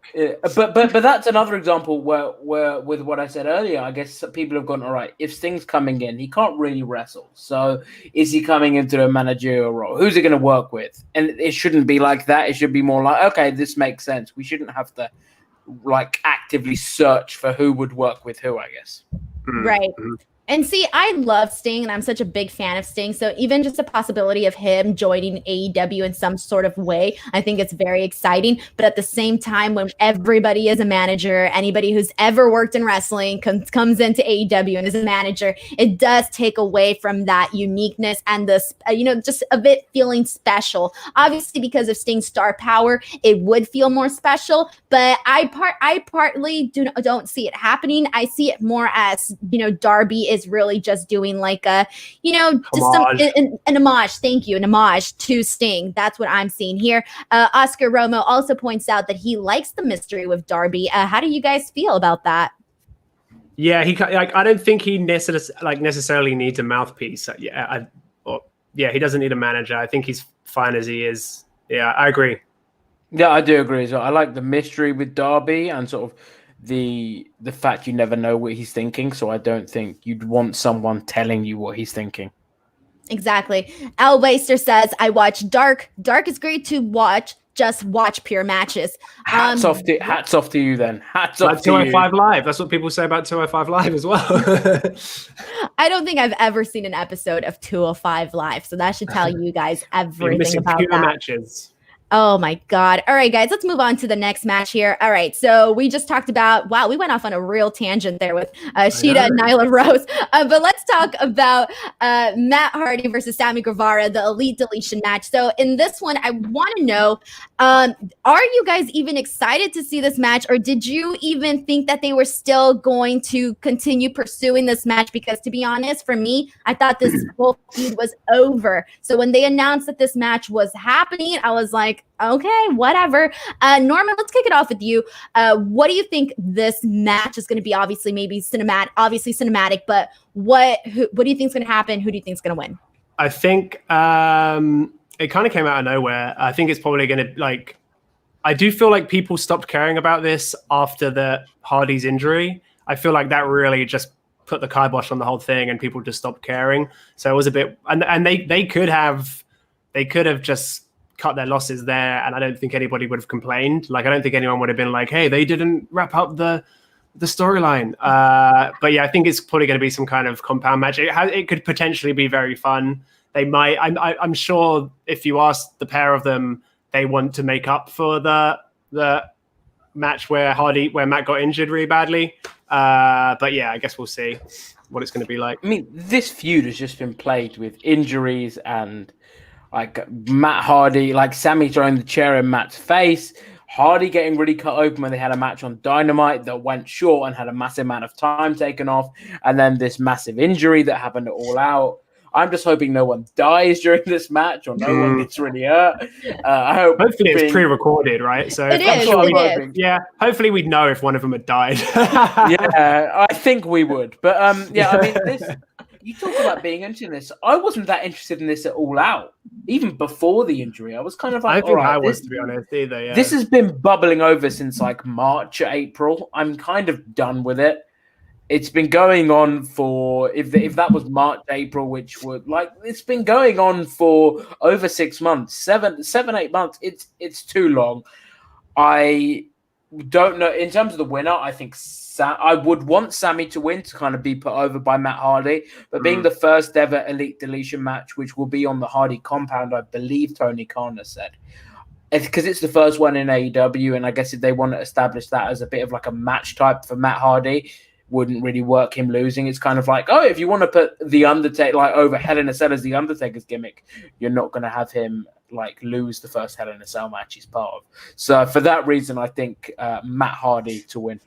But that's another example where with what I said earlier, I guess people have gone, all right, if Sting's coming in, he can't really wrestle. So is he coming into a managerial role? Who's he going to work with? And it shouldn't be like that. It should be more like, okay, this makes sense. We shouldn't have to like actively search for who would work with who, I guess. Right. And see, I love Sting, and I'm such a big fan of Sting. So even just the possibility of him joining AEW in some sort of way, I think it's very exciting. But at the same time, when everybody is a manager, anybody who's ever worked in wrestling comes into AEW and is a manager, it does take away from that uniqueness and the, just a bit feeling special. Obviously, because of Sting's star power, it would feel more special. But I partly don't see it happening. I see it more as, Darby is really just doing like a, just an homage. Thank you. An homage to Sting. That's what I'm seeing here. Oscar Romo also points out that he likes the mystery with Darby. How do you guys feel about that? Yeah, I don't think he necessarily needs a mouthpiece. He doesn't need a manager. I think he's fine as he is. Yeah, I agree. Yeah, I do agree as well. I like the mystery with Darby and sort of the fact you never know what he's thinking. So I don't think you'd want someone telling you what he's thinking. Exactly. Al Waster says, I watch Dark. Dark is great to watch. Just watch pure matches. Hats off to you then. Hats off to 205 Live. That's what people say about 205 Live as well. I don't think I've ever seen an episode of 205 Live. So that should tell you guys everything about pure that. Matches. Oh my God. All right, guys, let's move on to the next match here. All right, so we just talked about, we went off on a real tangent there with Shida and Nyla Rose. But let's talk about Matt Hardy versus Sammy Guevara, the Elite Deletion match. So in this one, I want to know, are you guys even excited to see this match? Or did you even think that they were still going to continue pursuing this match? Because to be honest, for me, I thought this whole feud was over. So when they announced that this match was happening, I was like, okay, whatever. Norman, let's kick it off with you. What do you think this match is going to be? Obviously cinematic, but what do you think is going to happen? Who do you think is going to win? I think it kind of came out of nowhere. I think it's probably going to I do feel like people stopped caring about this after the Hardy's injury. I feel like that really just put the kibosh on the whole thing and people just stopped caring. So it was a bit, and they could have just cut their losses there, and I don't think anybody would have complained. Like, I don't think anyone would have been like, hey, they didn't wrap up the storyline. But yeah, I think it's probably going to be some kind of compound match. It could potentially be very fun. They might, I'm sure if you ask the pair of them, they want to make up for the match where Matt got injured really badly. But yeah, I guess we'll see what it's going to be like. I mean, this feud has just been plagued with injuries and like Matt Hardy, like Sammy throwing the chair in Matt's face, Hardy getting really cut open when they had a match on Dynamite that went short and had a massive amount of time taken off, and then this massive injury that happened at All Out. I'm just hoping no one dies during this match or no one gets really hurt. Hopefully it's pre-recorded, right? So it is. Yeah, hopefully we'd know if one of them had died. Yeah, I think we would. But I mean, this. You talk about being interested in this. I wasn't that interested in this at All Out, even before the injury. I was kind of like, I think I was, to be honest, either. Yeah. This has been bubbling over since like March or April. I'm kind of done with it. It's been going on for if that was March, April, which would it's been going on for over 6 months, 7, 8 months. It's too long. don't know. In terms of the winner, I think I would want Sammy to win to kind of be put over by Matt Hardy. But being the first ever Elite Deletion match, which will be on the Hardy compound, I believe Tony Khan has said. Because it's the first one in AEW, and I guess if they want to establish that as a bit of like a match type for Matt Hardy, wouldn't really work him losing. It's kind of like, oh, if you want to put The Undertaker like over Hell in a Cell as The Undertaker's gimmick, you're not going to have him like lose the first Hell in a Cell match he's part of. So for that reason, I think Matt Hardy to win.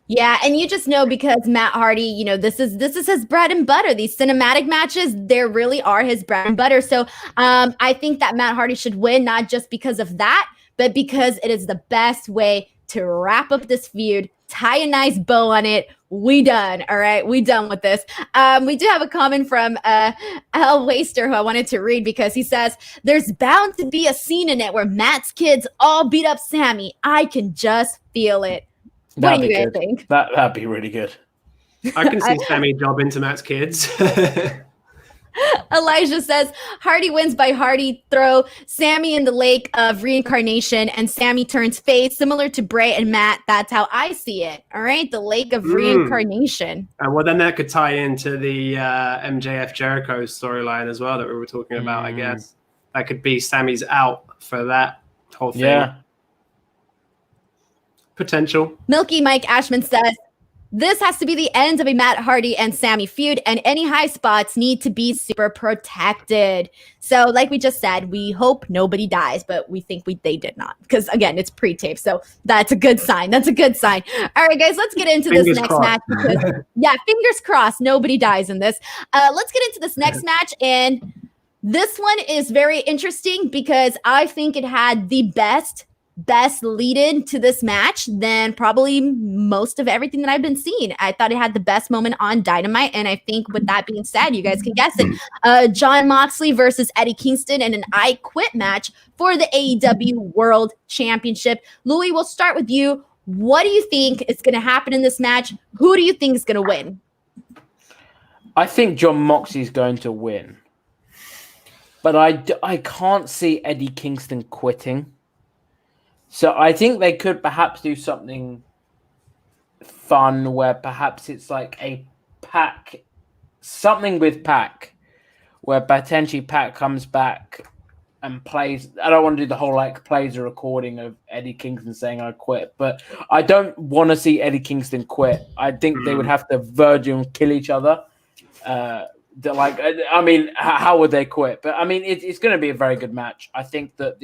Yeah, and you just know because Matt Hardy, you know, this is his bread and butter. These cinematic matches, they really are his bread and butter. So I think that Matt Hardy should win, not just because of that, but because it is the best way to wrap up this feud, tie a nice bow on it. We done. All right, we done with this. We do have a comment from Al Waster who I wanted to read because he says, there's bound to be a scene in it where Matt's kids all beat up Sammy. I can just feel it. What do you guys think? That'd be really good. I can see Sammy job into Matt's kids. Elijah says, Hardy wins by Hardy throw Sammy in the lake of reincarnation and Sammy turns face, similar to Bray and Matt. That's how I see it. All right, the lake of reincarnation. Well, then that could tie into the MJF Jericho storyline as well that we were talking about, I guess. That could be Sammy's out for that whole thing. Yeah. Potential. Milky Mike Ashman says, this has to be the end of a Matt Hardy and Sammy feud, and any high spots need to be super protected. So, like we just said, we hope nobody dies, but we think they did not. Because, again, it's pre-tape, so that's a good sign. That's a good sign. All right, guys, let's get into this next match. Because, yeah, fingers crossed, nobody dies in this. Let's get into this next match, and this one is very interesting because I think it had the best lead-in to this match than probably most of everything that I've been seeing. I thought it had the best moment on Dynamite, and I think with that being said, you guys can guess it. Jon Moxley versus Eddie Kingston in an I Quit match for the AEW World Championship. Louis, we'll start with you. What do you think is going to happen in this match? Who do you think is going to win? I think Jon Moxley is going to win, but I can't see Eddie Kingston quitting. So I think they could perhaps do something fun where perhaps it's like a Pac, something with Pac, where potentially Pac comes back and plays. I don't want to do the whole like plays a recording of Eddie Kingston saying I quit, but I don't want to see Eddie Kingston quit. I think they would have to verge on kill each other. I mean, how would they quit? But I mean, it's going to be a very good match. I think that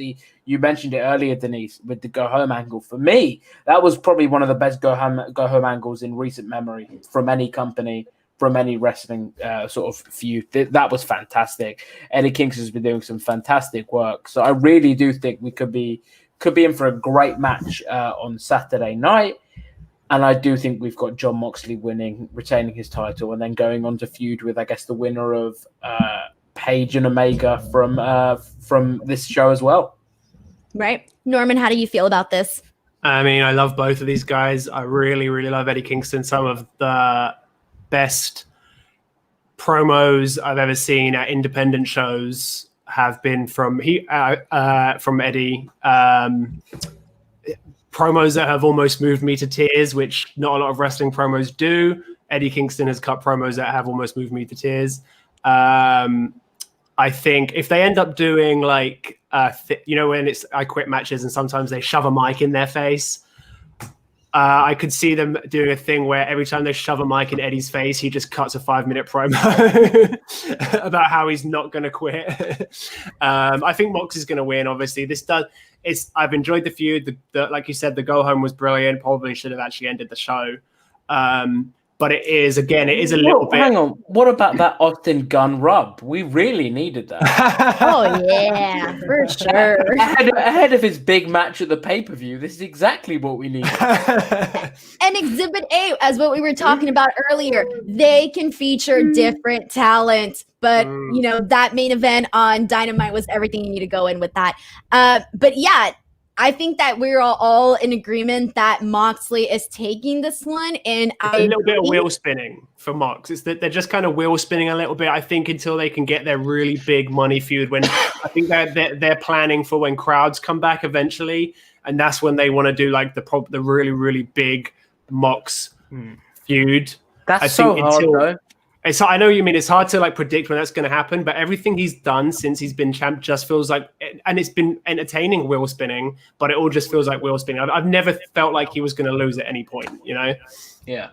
you mentioned it earlier, Denise, with the go home angle. For me, that was probably one of the best go home angles in recent memory from any company, from any wrestling sort of feud. That was fantastic. Eddie Kingston's been doing some fantastic work, so I really do think we could be in for a great match on Saturday night. And I do think we've got Jon Moxley winning, retaining his title, and then going on to feud with, I guess, the winner of Page and Omega from this show as well. Right. Norman, how do you feel about this? I mean, I love both of these guys. I really, really love Eddie Kingston. Some of the best promos I've ever seen at independent shows have been from Eddie. Promos that have almost moved me to tears, which not a lot of wrestling promos do. Eddie Kingston has cut promos that have almost moved me to tears. I think if they end up doing like, when it's I Quit matches and sometimes they shove a mic in their face, I could see them doing a thing where every time they shove a mic in Eddie's face, he just cuts a 5-minute promo about how he's not going to quit. I think Mox is going to win. Obviously, I've enjoyed the feud. Like you said, the go home was brilliant. Probably should have actually ended the show. But it is a little bit. Hang on. What about that Austin Gunn rub? We really needed that. Oh, yeah, for sure. Ahead of his big match at the pay-per-view, this is exactly what we needed. And Exhibit A, as what we were talking about earlier, they can feature different talent. But, that main event on Dynamite was everything you need to go in with that. But, yeah, I think that we're all in agreement that Moxley is taking this one. And a little bit of wheel spinning for Mox. It's that they're just kind of wheel spinning a little bit, I think, until they can get their really big money feud. When I think they're planning for when crowds come back eventually. and that's when they want to do like the really, really big Mox feud. That's so hard, though. I know what you mean. It's hard to like predict when that's going to happen, but everything he's done since he's been champ just feels like, and it's been entertaining wheel spinning, but it all just feels like wheel spinning. I've never felt like he was going to lose at any point, you know? Yeah.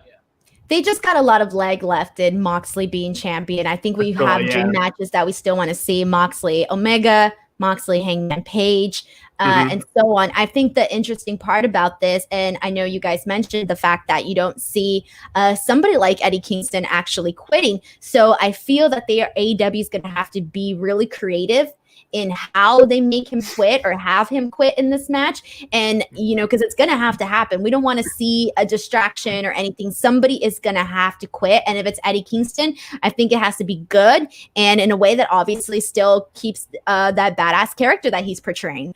They just got a lot of leg left in Moxley being champion. I think we have dream matches that we still want to see. Moxley Omega, Moxley Hangman Page, and so on. I think the interesting part about this, and I know you guys mentioned the fact that you don't see somebody like Eddie Kingston actually quitting. So I feel that AEW is going to have to be really creative in how they make him quit or have him quit in this match. And, you know, because it's going to have to happen. We don't want to see a distraction or anything. Somebody is going to have to quit. And if it's Eddie Kingston, I think it has to be good and in a way that obviously still keeps that badass character that he's portraying.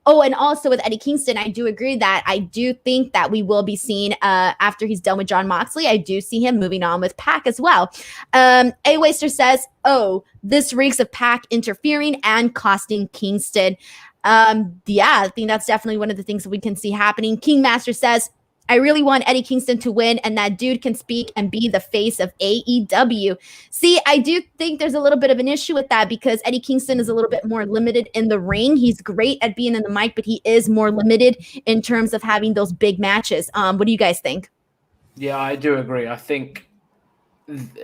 Oh, and also with Eddie Kingston, I do agree that I do think that we will be seeing after he's done with John Moxley, I do see him moving on with Pac as well. A Waster says, oh, this reeks of Pac interfering and costing Kingston. Yeah, I think that's definitely one of the things that we can see happening. King Master says, I really want Eddie Kingston to win, and that dude can speak and be the face of AEW. See, I do think there's a little bit of an issue with that because Eddie Kingston is a little bit more limited in the ring. He's great at being in the mic, but he is more limited in terms of having those big matches. What do you guys think? Yeah, I do agree. I think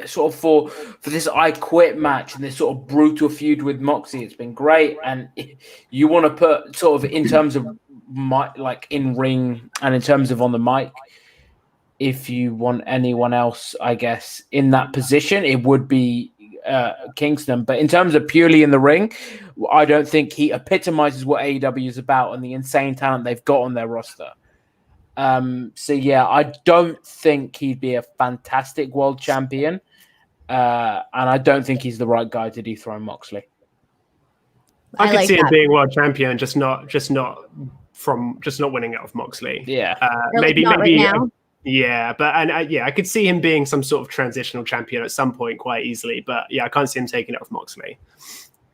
sort of for this I Quit match and this sort of brutal feud with Moxie, it's been great. And you want to put sort of in terms of like in ring and in terms of on the mic, if you want anyone else, I guess, in that position, it would be Kingston. But in terms of purely in the ring, I don't think he epitomizes what AEW is about and the insane talent they've got on their roster. So yeah, I don't think he'd be a fantastic world champion, and I don't think he's the right guy to dethrone Moxley. I could see him being world champion, just not winning it off Moxley. Yeah, maybe right now. Yeah, but I could see him being some sort of transitional champion at some point quite easily. But yeah, I can't see him taking it off Moxley.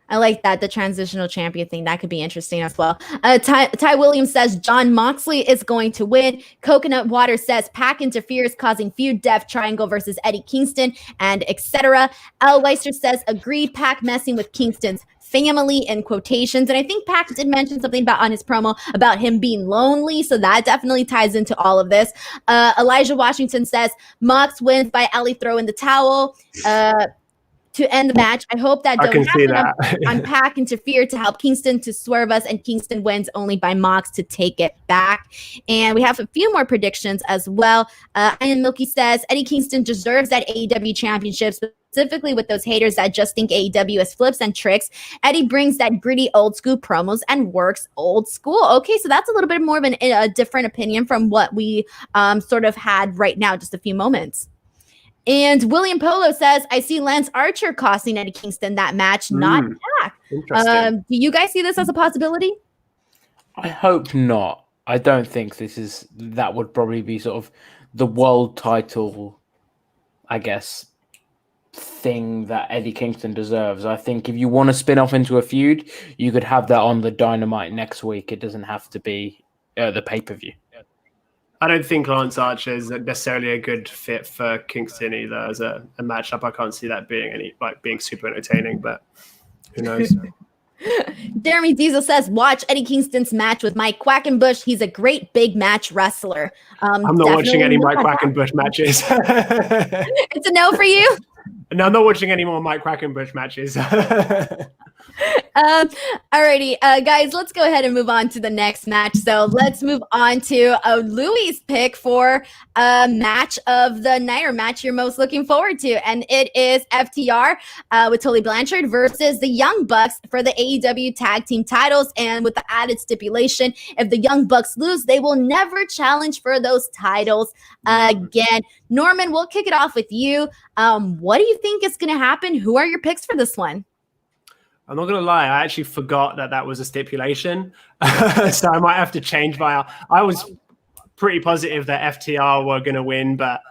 I like that, the transitional champion thing. That could be interesting as well. Ty Williams says John Moxley is going to win. Coconut Water says Pac interferes, causing feud, Death Triangle versus Eddie Kingston, and etc. Al Weister says agreed, Pac messing with Kingston's family in quotations. And I think Pac did mention something about on his promo about him being lonely. So that definitely ties into all of this. Elijah Washington says Mox wins by Ali throwing the towel. To end the match. I hope that don't happen. On Pac interfered to help Kingston to swerve us, and Kingston wins only by Mox to take it back. And we have a few more predictions as well. And Milky says Eddie Kingston deserves that AEW championship, specifically with those haters that just think AEW is flips and tricks. Eddie brings that gritty old school promos and works old school. Okay, so that's a little bit more of a different opinion from what we sort of had right now, just a few moments. And William Polo says, I see Lance Archer costing Eddie Kingston that match, not Pac. Do you guys see this as a possibility? I hope not. I don't think that would probably be sort of the world title, I guess, thing that Eddie Kingston deserves. I think if you want to spin off into a feud, you could have that on the Dynamite next week. It doesn't have to be the pay-per-view. I don't think Lance Archer is necessarily a good fit for Kingston either as a matchup. I can't see that being super entertaining, but who knows? Jeremy Diesel says, watch Eddie Kingston's match with Mike Quackenbush. He's a great big match wrestler. I'm not watching any Mike Quackenbush matches. It's a no for you? No, I'm not watching any more Mike Quackenbush matches. Alrighty, guys, let's go ahead and move on to the next match. So let's move on to Louis' pick for a match of the night, or match you're most looking forward to. And it is FTR with Tully Blanchard versus the Young Bucks for the AEW tag team titles. And with the added stipulation, if the Young Bucks lose, they will never challenge for those titles again. Norman, we'll kick it off with you. What do you think is going to happen? Who are your picks for this one? I'm not going to lie. I actually forgot that was a stipulation. So I might have to change I was pretty positive that FTR were going to win, but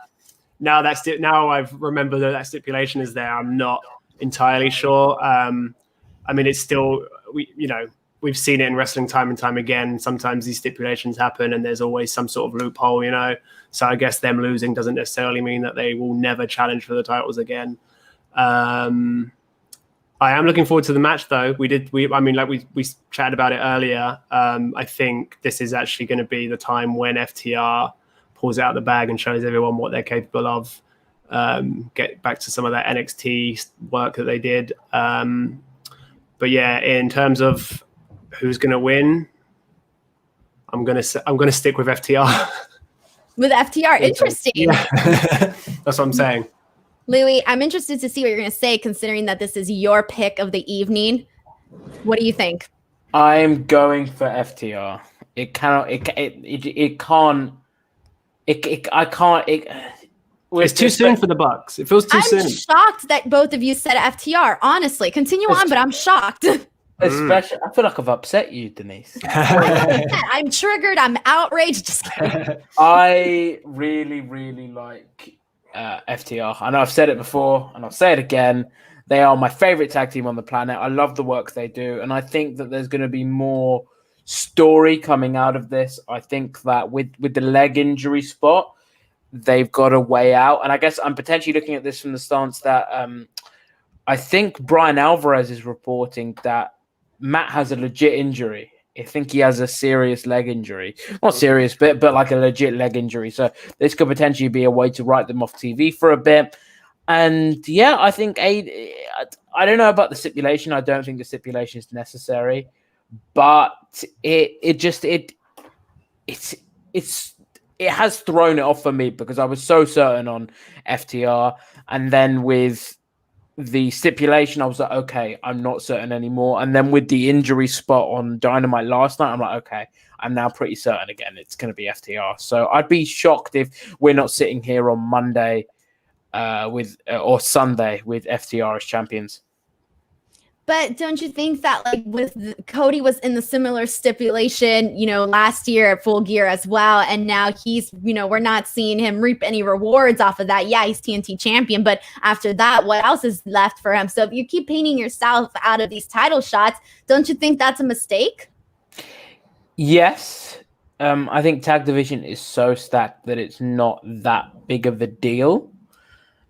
now I've remembered that stipulation is there. I'm not entirely sure. I mean, it's still, we we've seen it in wrestling time and time again. Sometimes these stipulations happen and there's always some sort of loophole, you know? So I guess them losing doesn't necessarily mean that they will never challenge for the titles again. I am looking forward to the match though. We chatted about it earlier. I think this is actually going to be the time when FTR pulls out the bag and shows everyone what they're capable of. Get back to some of that NXT work that they did. But yeah, in terms of who's going to win, I'm going to stick with FTR. With FTR, interesting. Yeah. That's what I'm saying. Louis, I'm interested to see what you're going to say, considering that this is your pick of the evening. What do you think? I'm going for FTR. It's too soon for the Bucks. It feels too soon. I'm shocked that both of you said FTR. Honestly, continue on, but I'm shocked. Especially, I feel like I've upset you, Denise. I'm triggered. I'm outraged. Just kidding. I really, really like FTR. I know I've said it before, and I'll say it again. They are my favorite tag team on the planet. I love the work they do, and I think that there's going to be more story coming out of this. I think that with the leg injury spot, they've got a way out. And I guess I'm potentially looking at this from the stance that I think Brian Alvarez is reporting that Matt has a legit injury. I think he has a serious leg injury. Not serious, but like a legit leg injury. So this could potentially be a way to write them off TV for a bit. And yeah, I think I don't know about the stipulation. I don't think the stipulation is necessary. But it has thrown it off for me because I was so certain on FTR, and then with the stipulation, I was like, okay, I'm not certain anymore. And then with the injury spot on Dynamite last night, I'm like, okay, I'm now pretty certain again. It's going to be FTR. So I'd be shocked if we're not sitting here on Monday or Sunday with FTR as champions. But don't you think that Cody was in the similar stipulation, last year at Full Gear as well, and now he's, we're not seeing him reap any rewards off of that. Yeah, he's TNT champion, but after that, what else is left for him? So if you keep painting yourself out of these title shots, don't you think that's a mistake? Yes. I think tag division is so stacked that it's not that big of a deal.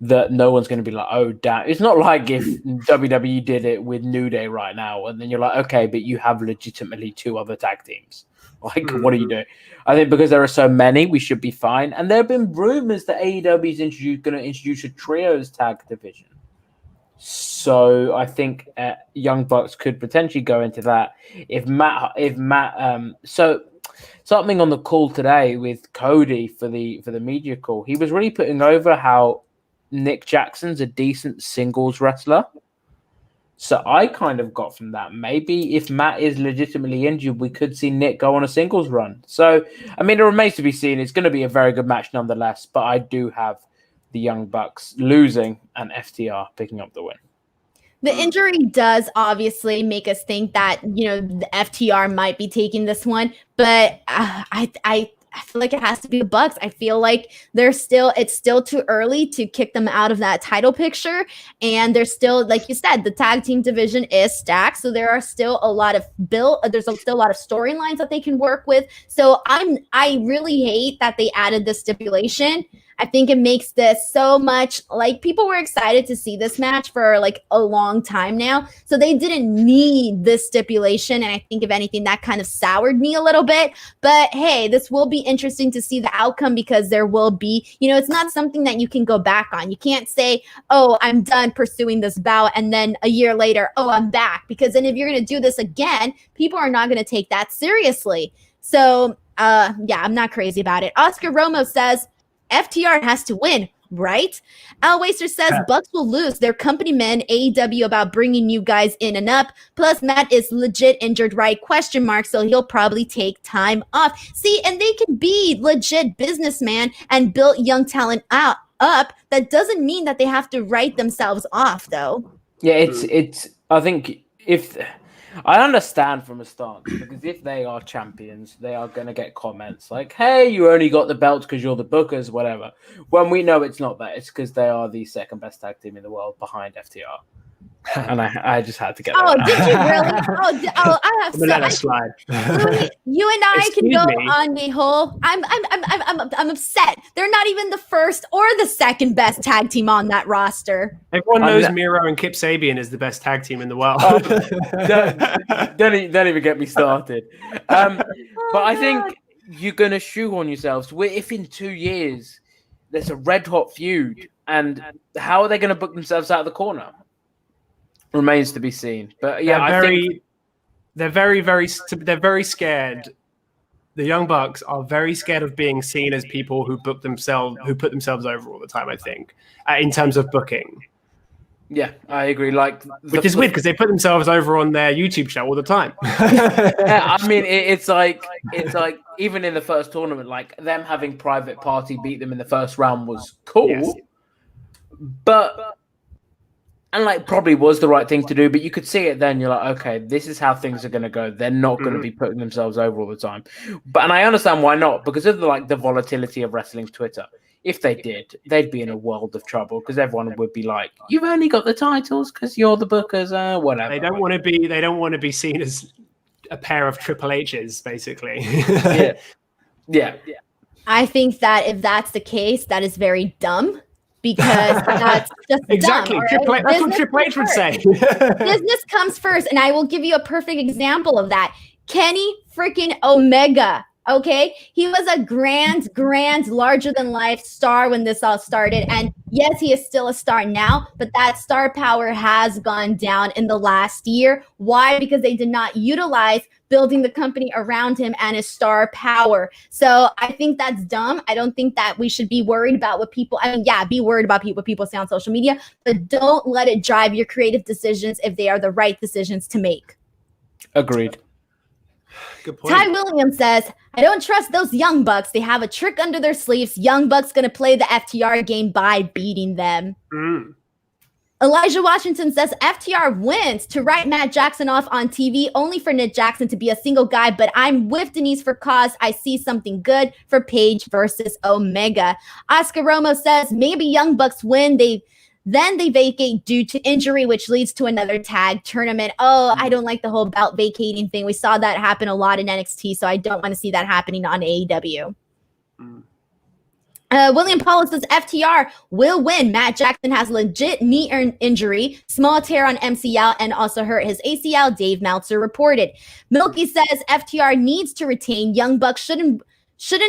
That no one's going to be like, oh, damn. It's not like if WWE did it with New Day right now, and then you're like, okay, but you have legitimately two other tag teams. Like, what are you doing? I think because there are so many, we should be fine. And there have been rumors that AEW is going to introduce a trios tag division. So I think Young Bucks could potentially go into that. So something on the call today with Cody for the media call, he was really putting over how Nick Jackson's a decent singles wrestler. So I kind of got from that, maybe if Matt is legitimately injured, we could see Nick go on a singles run. So, I mean, it remains to be seen. It's going to be a very good match nonetheless, but I do have the Young Bucks losing and FTR picking up the win. The injury does obviously make us think that, the FTR might be taking this one, but I feel like it has to be the Bucks. I feel like it's still too early to kick them out of that title picture. And there's still, like you said, the tag team division is stacked. So there are still a lot of still a lot of storylines that they can work with. So I really hate that they added this stipulation. I think it makes this so much like people were excited to see this match for like a long time now. So they didn't need this stipulation. And I think if anything, that kind of soured me a little bit. But hey, this will be interesting to see the outcome because there will be, it's not something that you can go back on. You can't say, oh, I'm done pursuing this bout. And then a year later, oh, I'm back. Because then if you're going to do this again, people are not going to take that seriously. So yeah, I'm not crazy about it. Oscar Romo says, FTR has to win, right? Al Waster says Bucks will lose. Their company men AEW about bringing you guys in and up. Plus, Matt is legit injured, right? ? So he'll probably take time off. See, and they can be legit businessman and build young talent up. That doesn't mean that they have to write themselves off, though. Yeah, it's. I think if. I understand from a stance because if they are champions, they are going to get comments like, hey, you only got the belt because you're the bookers, whatever. When we know it's not that, it's because they are the second best tag team in the world behind FTR. And I just had to get Oh, that. did you really? I have Let that slide. Louis, you and I can Excuse go me? on the whole. I'm upset. They're not even the first or the second best tag team on that roster. Everyone knows Miro and Kip Sabian is the best tag team in the world. Don't even get me started. But I think you're going to shoehorn yourselves. If in 2 years there's a red hot feud, and how are they going to book themselves out of the corner? Remains to be seen. But yeah, they're very scared. The Young Bucks are very scared of being seen as people who put themselves over all the time. I think, in terms of booking. Yeah, I agree. Which is weird because they put themselves over on their YouTube show all the time. Yeah, I mean, it's like even in the first tournament, like them having Private Party beat them in the first round was cool, Yes. but probably was the right thing to do. But you could see it then. You're like, okay, this is how things are going to go. They're not going to be putting themselves over all the time. And I understand why not, because of the volatility of wrestling Twitter. If they did, they'd be in a world of trouble because everyone would be like, "You've only got the titles because you're the bookers, whatever." They don't want to be seen as a pair of Triple H's, basically. Yeah. I think that if that's the case, that is very dumb because that's just exactly. dumb. Right? That's what Triple H would say. Business comes first, and I will give you a perfect example of that. Kenny freaking Omega. Okay, he was a grand, larger than life star when this all started. And yes, he is still a star now, but that star power has gone down in the last year. Why? Because they did not utilize building the company around him and his star power. So I think that's dumb. I don't think that we should be worried about what people, be worried about what people say on social media, but don't let it drive your creative decisions if they are the right decisions to make. Agreed. Good point. Ty Williams says, I don't trust those Young Bucks. They have a trick under their sleeves. Young Bucks going to play the FTR game by beating them. Elijah Washington says, FTR wins to write Matt Jackson off on TV, only for Nick Jackson to be a single guy, but I'm with Denise for cause. I see something good for Paige versus Omega. Oscar Romo says, maybe Young Bucks win. Then they vacate due to injury, which leads to another tag tournament. Oh, I don't like the whole belt vacating thing. We saw that happen a lot in NXT, so I don't want to see that happening on AEW. William Paulus says FTR will win. Matt Jackson has legit knee injury, small tear on MCL, and also hurt his ACL, Dave Meltzer reported. Milky says FTR needs to retain. Young Bucks shouldn't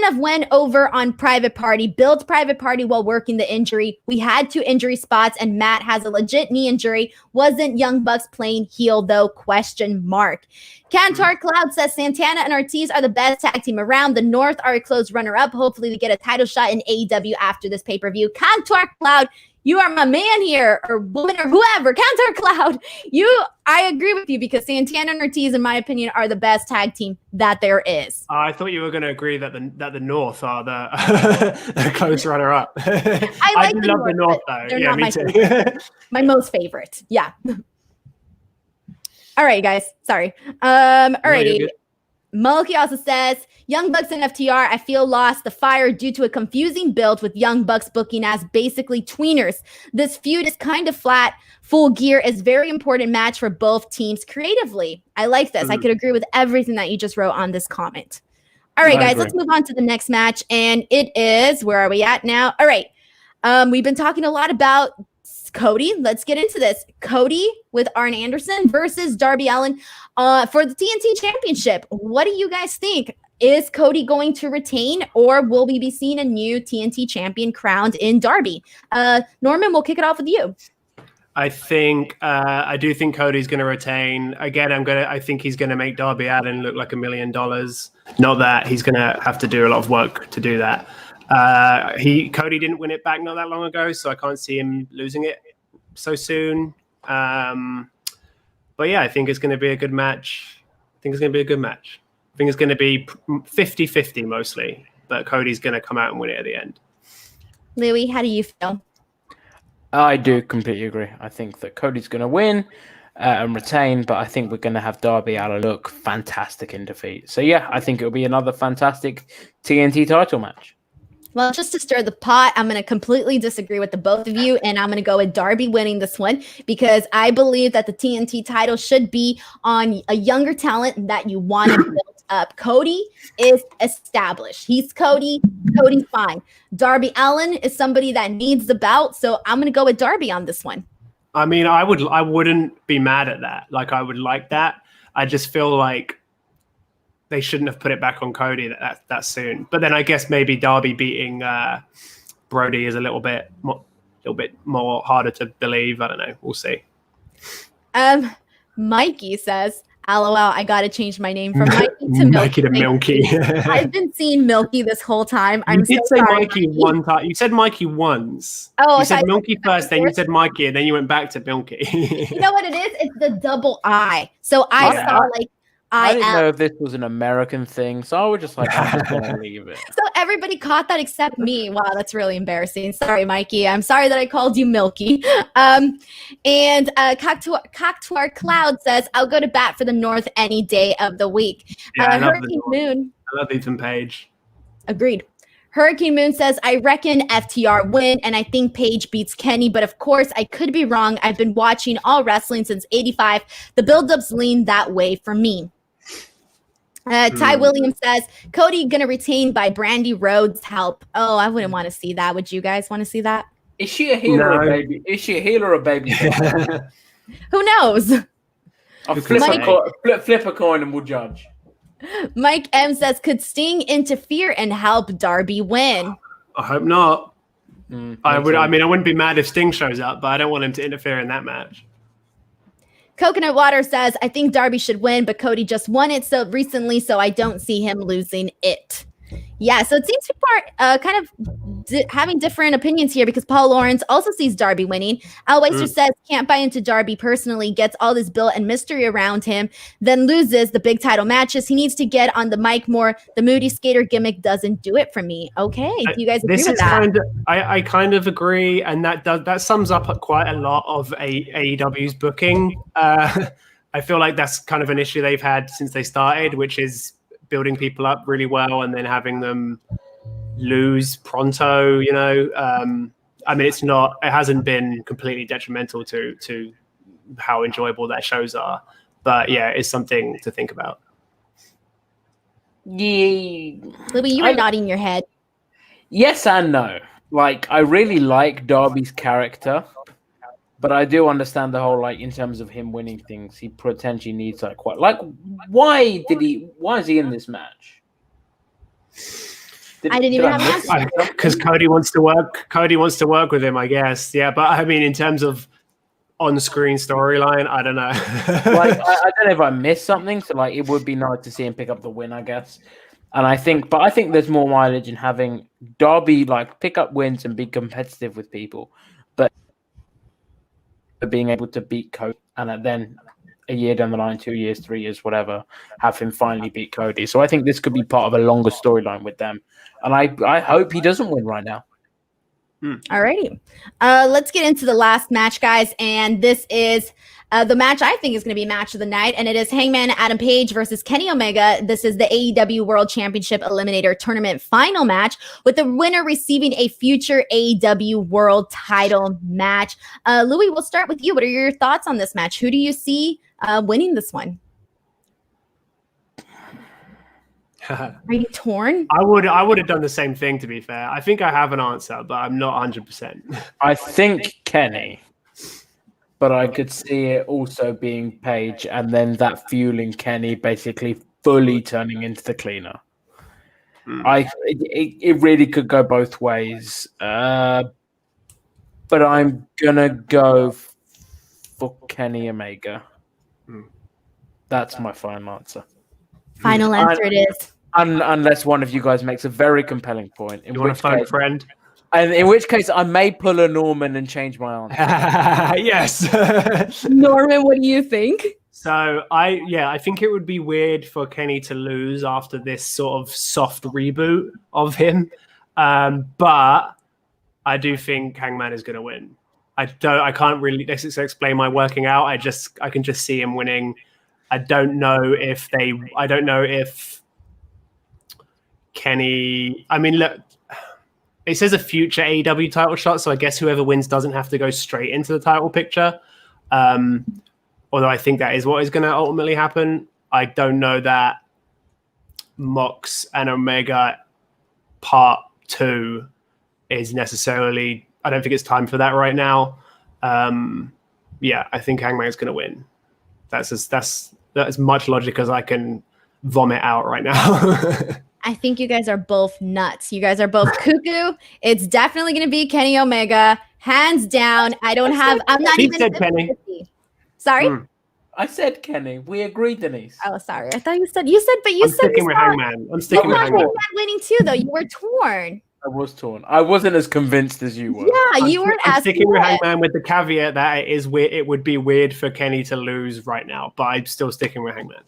have went over on Private Party, built Private Party while working the injury. We had 2 injury spots, and Matt has a legit knee injury. Wasn't Young Bucks playing heel, though? ? Cantor Cloud says Santana and Ortiz are the best tag team around. The North are a close runner-up. Hopefully they get a title shot in AEW after this pay-per-view. Cantor Cloud, you are my man here, or woman, or whoever. Cantor Cloud, I agree with you because Santana and Ortiz, in my opinion, are the best tag team that there is. I thought you were going to agree that the North are the close runner-up. I do love the North, though. They're yeah, not me my too. favorite. My most favorite. Yeah. All right, guys. Sorry. Alrighty. Mulkey also says, Young Bucks and FTR, I feel lost the fire due to a confusing build with Young Bucks booking as basically tweeners. This feud is kind of flat. Full Gear is very important match for both teams creatively. I like this. I could agree with everything that you just wrote on this comment. All right, guys, let's move on to the next match. And it is, where are we at now? All right. We've been talking a lot about Cody. Let's get into this. Cody with Arn Anderson versus Darby Allin for the TNT Championship. What do you guys think? Is Cody going to retain, or will we be seeing a new TNT champion crowned in Darby? Norman, we'll kick it off with you. I do think Cody's going to retain. Again, I think he's going to make Darby Allin look like $1 million. Not that he's going to have to do a lot of work to do that. Cody didn't win it back not that long ago, so I can't see him losing it so soon. But yeah, I think it's going to be a good match. I think it's going to be 50-50 mostly, but Cody's going to come out and win it at the end. Louis, how do you feel? I do completely agree. I think that Cody's going to win and retain, but I think we're going to have Darby Allin look fantastic in defeat. So yeah, I think it'll be another fantastic TNT title match. Well, just to stir the pot, I'm going to completely disagree with the both of you, and I'm going to go with Darby winning this one because I believe that the TNT title should be on a younger talent that you want to build up. Cody is established. He's Cody. Cody's fine. Darby Allin is somebody that needs the belt, so I'm going to go with Darby on this one. I mean, I wouldn't be mad at that. Like, I would like that. I just feel like they shouldn't have put it back on Cody that soon. But then I guess maybe Darby beating Brody is a little bit more harder to believe. I don't know. We'll see. Mikey says, LOL, I got to change my name from Mikey to Milky. Mikey to Milky. I've been seeing Milky this whole time. You did say Mikey one time. You said Mikey once. Oh, you said Milky first, then you said Mikey, and then you went back to Milky. You know what it is? It's the double I. So I saw like I didn't know if this was an American thing, so I was just like, I'm just gonna leave it. So everybody caught that except me. Wow, that's really embarrassing. Sorry, Mikey. I'm sorry that I called you Milky. And Coctuar Cloud says, I'll go to bat for the North any day of the week. Yeah, Hurricane Moon. I love Ethan Page. Agreed. Hurricane Moon says, I reckon FTR win, and I think Paige beats Kenny, but of course, I could be wrong. I've been watching all wrestling since 85. The build-ups lean that way for me. Ty Williams says, Cody going to retain by Brandy Rhodes' help. Oh, I wouldn't want to see that. Would you guys want to see that? Is she a heel or a baby? Is she a heel or a baby? Who knows? I'll flip a coin and we'll judge. Mike M says, could Sting interfere and help Darby win? I hope not. I wouldn't be mad if Sting shows up, but I don't want him to interfere in that match. Coconut Water says, I think Darby should win, but Cody just won it so recently, so I don't see him losing it. Yeah, so it seems people are kind of having different opinions here because Paul Lawrence also sees Darby winning. Al Weiser says, can't buy into Darby personally, gets all this built and mystery around him, then loses the big title matches. He needs to get on the mic more. The Moody Skater gimmick doesn't do it for me. Okay, do you guys agree with that? I kind of agree, and that sums up quite a lot of AEW's booking. I feel like that's kind of an issue they've had since they started, which is building people up really well and then having them lose pronto, you know. I mean, it hasn't been completely detrimental to how enjoyable their shows are, but yeah, it's something to think about. Yeah. Louis, you were nodding your head. Yes and no. Like, I really like Darby's character, but I do understand the whole, like, in terms of him winning things, he potentially needs why is he in this match? I didn't even have an answer. Because Cody wants to work with him, I guess. Yeah, but I mean, in terms of on-screen storyline, I don't know. Like, I don't know if I missed something, so like it would be nice to see him pick up the win, I guess. And I think there's more mileage in having Darby like pick up wins and be competitive with people, but being able to beat Cody and then a year down the line, 2 years, 3 years, whatever, have him finally beat Cody. So I think this could be part of a longer storyline with them. And I hope he doesn't win right now. All righty. Let's get into the last match, guys. And this is the match I think is going to be match of the night. And it is Hangman Adam Page versus Kenny Omega. This is the AEW World Championship Eliminator Tournament final match, with the winner receiving a future AEW World title match. Louis, we'll start with you. What are your thoughts on this match? Who do you see winning this one? Are you torn? I would have done the same thing, to be fair. I think I have an answer, but I'm not 100%. I think Kenny, but I could see it also being Page, and then that fueling Kenny basically fully turning into the cleaner. It really could go both ways, but I'm gonna go for Kenny Omega. That's my final answer. Final answer it is. Unless one of you guys makes a very compelling point. You want to phone a friend? And in which case, I may pull a Norman and change my answer. Yes. Norman, what do you think? So I think it would be weird for Kenny to lose after this sort of soft reboot of him. But I do think Hangman is going to win. I can't really explain my working out. I can just see him winning. I don't know if Kenny, I mean, look, it says a future AEW title shot, so I guess whoever wins doesn't have to go straight into the title picture. Although I think that is what is going to ultimately happen. I don't know that Mox and Omega Part 2 is necessarily. I don't think it's time for that right now. Yeah, I think Hangman is going to win. That's as much logic as I can vomit out right now. I think you guys are both nuts. You guys are both cuckoo. It's definitely going to be Kenny Omega, hands down. I'm not even. Said Kenny. Sorry. I said Kenny. We agreed, Denise. Oh, sorry. I thought you said, but you I'm said sticking with Hangman. I'm sticking with Hangman. Winning too, though. You were torn. I was torn. I wasn't as convinced as you were. Yeah, you weren't. I'm sticking with Hangman with the caveat that it is weird. It would be weird for Kenny to lose right now, but I'm still sticking with Hangman.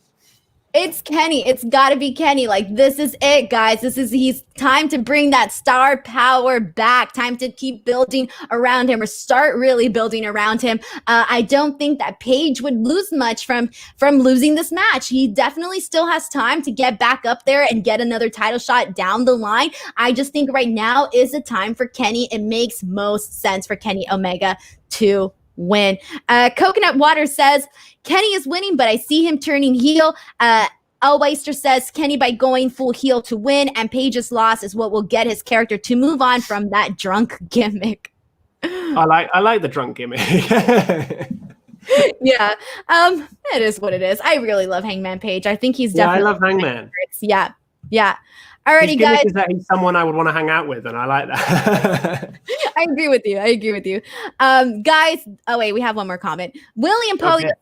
It's Kenny. It's got to be Kenny. Like, this is it, guys. He's time to bring that star power back. Time to keep building around him, or start really building around him. I don't think that Paige would lose much from losing this match. He definitely still has time to get back up there and get another title shot down the line. I just think right now is the time for Kenny. It makes most sense for Kenny Omega to win. Coconut Water says Kenny is winning, but I see him turning heel. Alweister says Kenny by going full heel to win, and Paige's loss is what will get his character to move on from that drunk gimmick. I like the drunk gimmick. Yeah, it is what it is. I really love Hangman Page. I think he's definitely. I love Hangman. Yeah. Alrighty, guys. Is that he's someone I would want to hang out with, and I like that. I agree with you. Guys. Oh wait, we have one more comment. William Polio says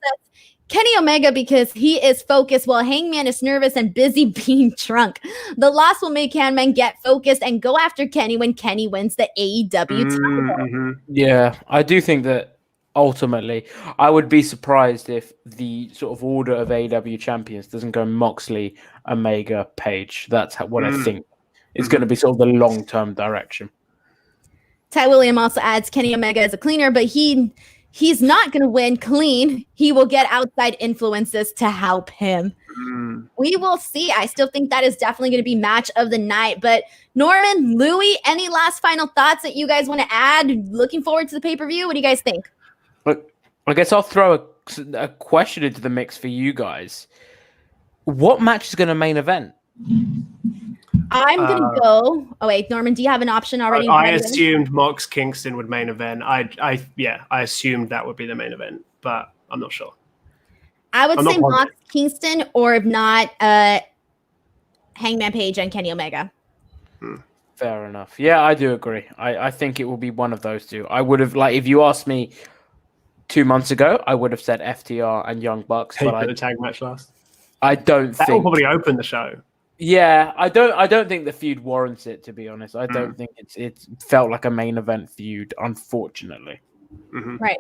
Kenny Omega because he is focused while Hangman is nervous and busy being drunk. The loss will make Hangman get focused and go after Kenny when Kenny wins the AEW title. Yeah, I do think that ultimately, I would be surprised if the sort of order of AEW champions doesn't go Moxley, Omega, Page. That's what I think is going to be sort of the long-term direction. Ty William also adds Kenny Omega is a cleaner, but he's not going to win clean. He will get outside influences to help him. We will see. I still think that is definitely going to be match of the night. But Norman, Louis, any last final thoughts that you guys want to add? Looking forward to the pay-per-view. What do you guys think? Look, I guess I'll throw a question into the mix for you guys. What match is going to main event? I'm going to go. Oh, wait, Norman, do you have an option already? I assumed Mox Kingston would main event. I assumed that would be the main event, but I'm not sure. I would say Mox Kingston, or if not, Hangman Page and Kenny Omega. Fair enough. Yeah, I do agree. I think it will be one of those two. I would have, if you asked me 2 months ago, I would have said FTR and Young Bucks. But the tag match last. I don't think that will probably open the show. Yeah, I don't think the feud warrants it, to be honest. I don't think it felt like a main event feud, unfortunately. Right.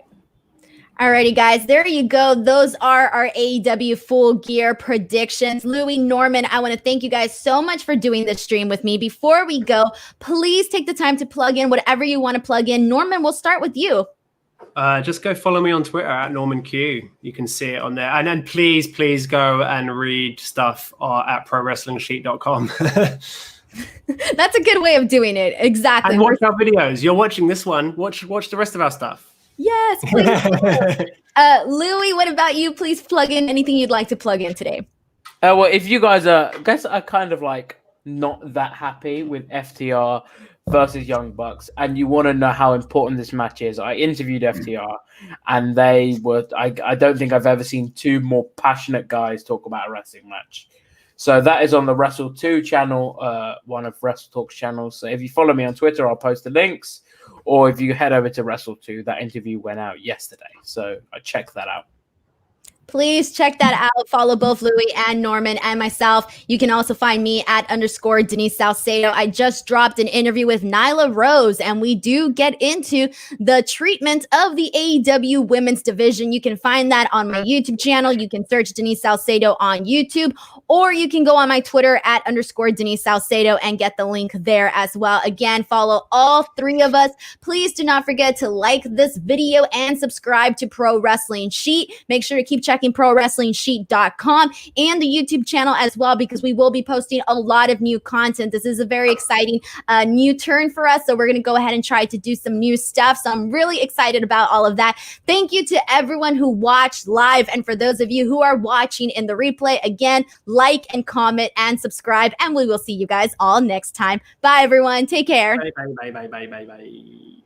Alrighty, guys, there you go. Those are our AEW Full Gear predictions. Louis, Norman, I want to thank you guys so much for doing this stream with me. Before we go, please take the time to plug in whatever you want to plug in. Norman, we'll start with you. Just go follow me on Twitter at NormanQ. You can see it on there. And then please go and read stuff at prowrestlingsheet.com. That's a good way of doing it. Exactly. And watch our videos. You're watching this one. Watch the rest of our stuff. Yes, please. Louis, what about you? Please plug in anything you'd like to plug in today. Well, if you guys are kind of not that happy with FTR versus Young Bucks, and you want to know how important this match is, I interviewed FTR, and they were. I don't think I've ever seen two more passionate guys talk about a wrestling match. So that is on the Wrestle2 channel, one of WrestleTalk's channels. So if you follow me on Twitter, I'll post the links. Or if you head over to Wrestle2, that interview went out yesterday. So I check that out. Please check that out. Follow both Louis and Norman and myself. You can also find me at _ Denise Salcedo. I just dropped an interview with Nyla Rose, and we do get into the treatment of the AEW women's division. You can find that on my YouTube channel. You can search Denise Salcedo on YouTube, or you can go on my Twitter at _ Denise Salcedo and get the link there as well. Again, follow all three of us. Please do not forget to like this video and subscribe to Pro Wrestling Sheet. Make sure to keep checking checking ProWrestlingSheet.com and the YouTube channel as well, because we will be posting a lot of new content. This is a very exciting new turn for us. So we're going to go ahead and try to do some new stuff. So I'm really excited about all of that. Thank you to everyone who watched live. And for those of you who are watching in the replay, again, like and comment and subscribe. And we will see you guys all next time. Bye, everyone. Take care. Bye, bye, bye, bye, bye, bye, bye.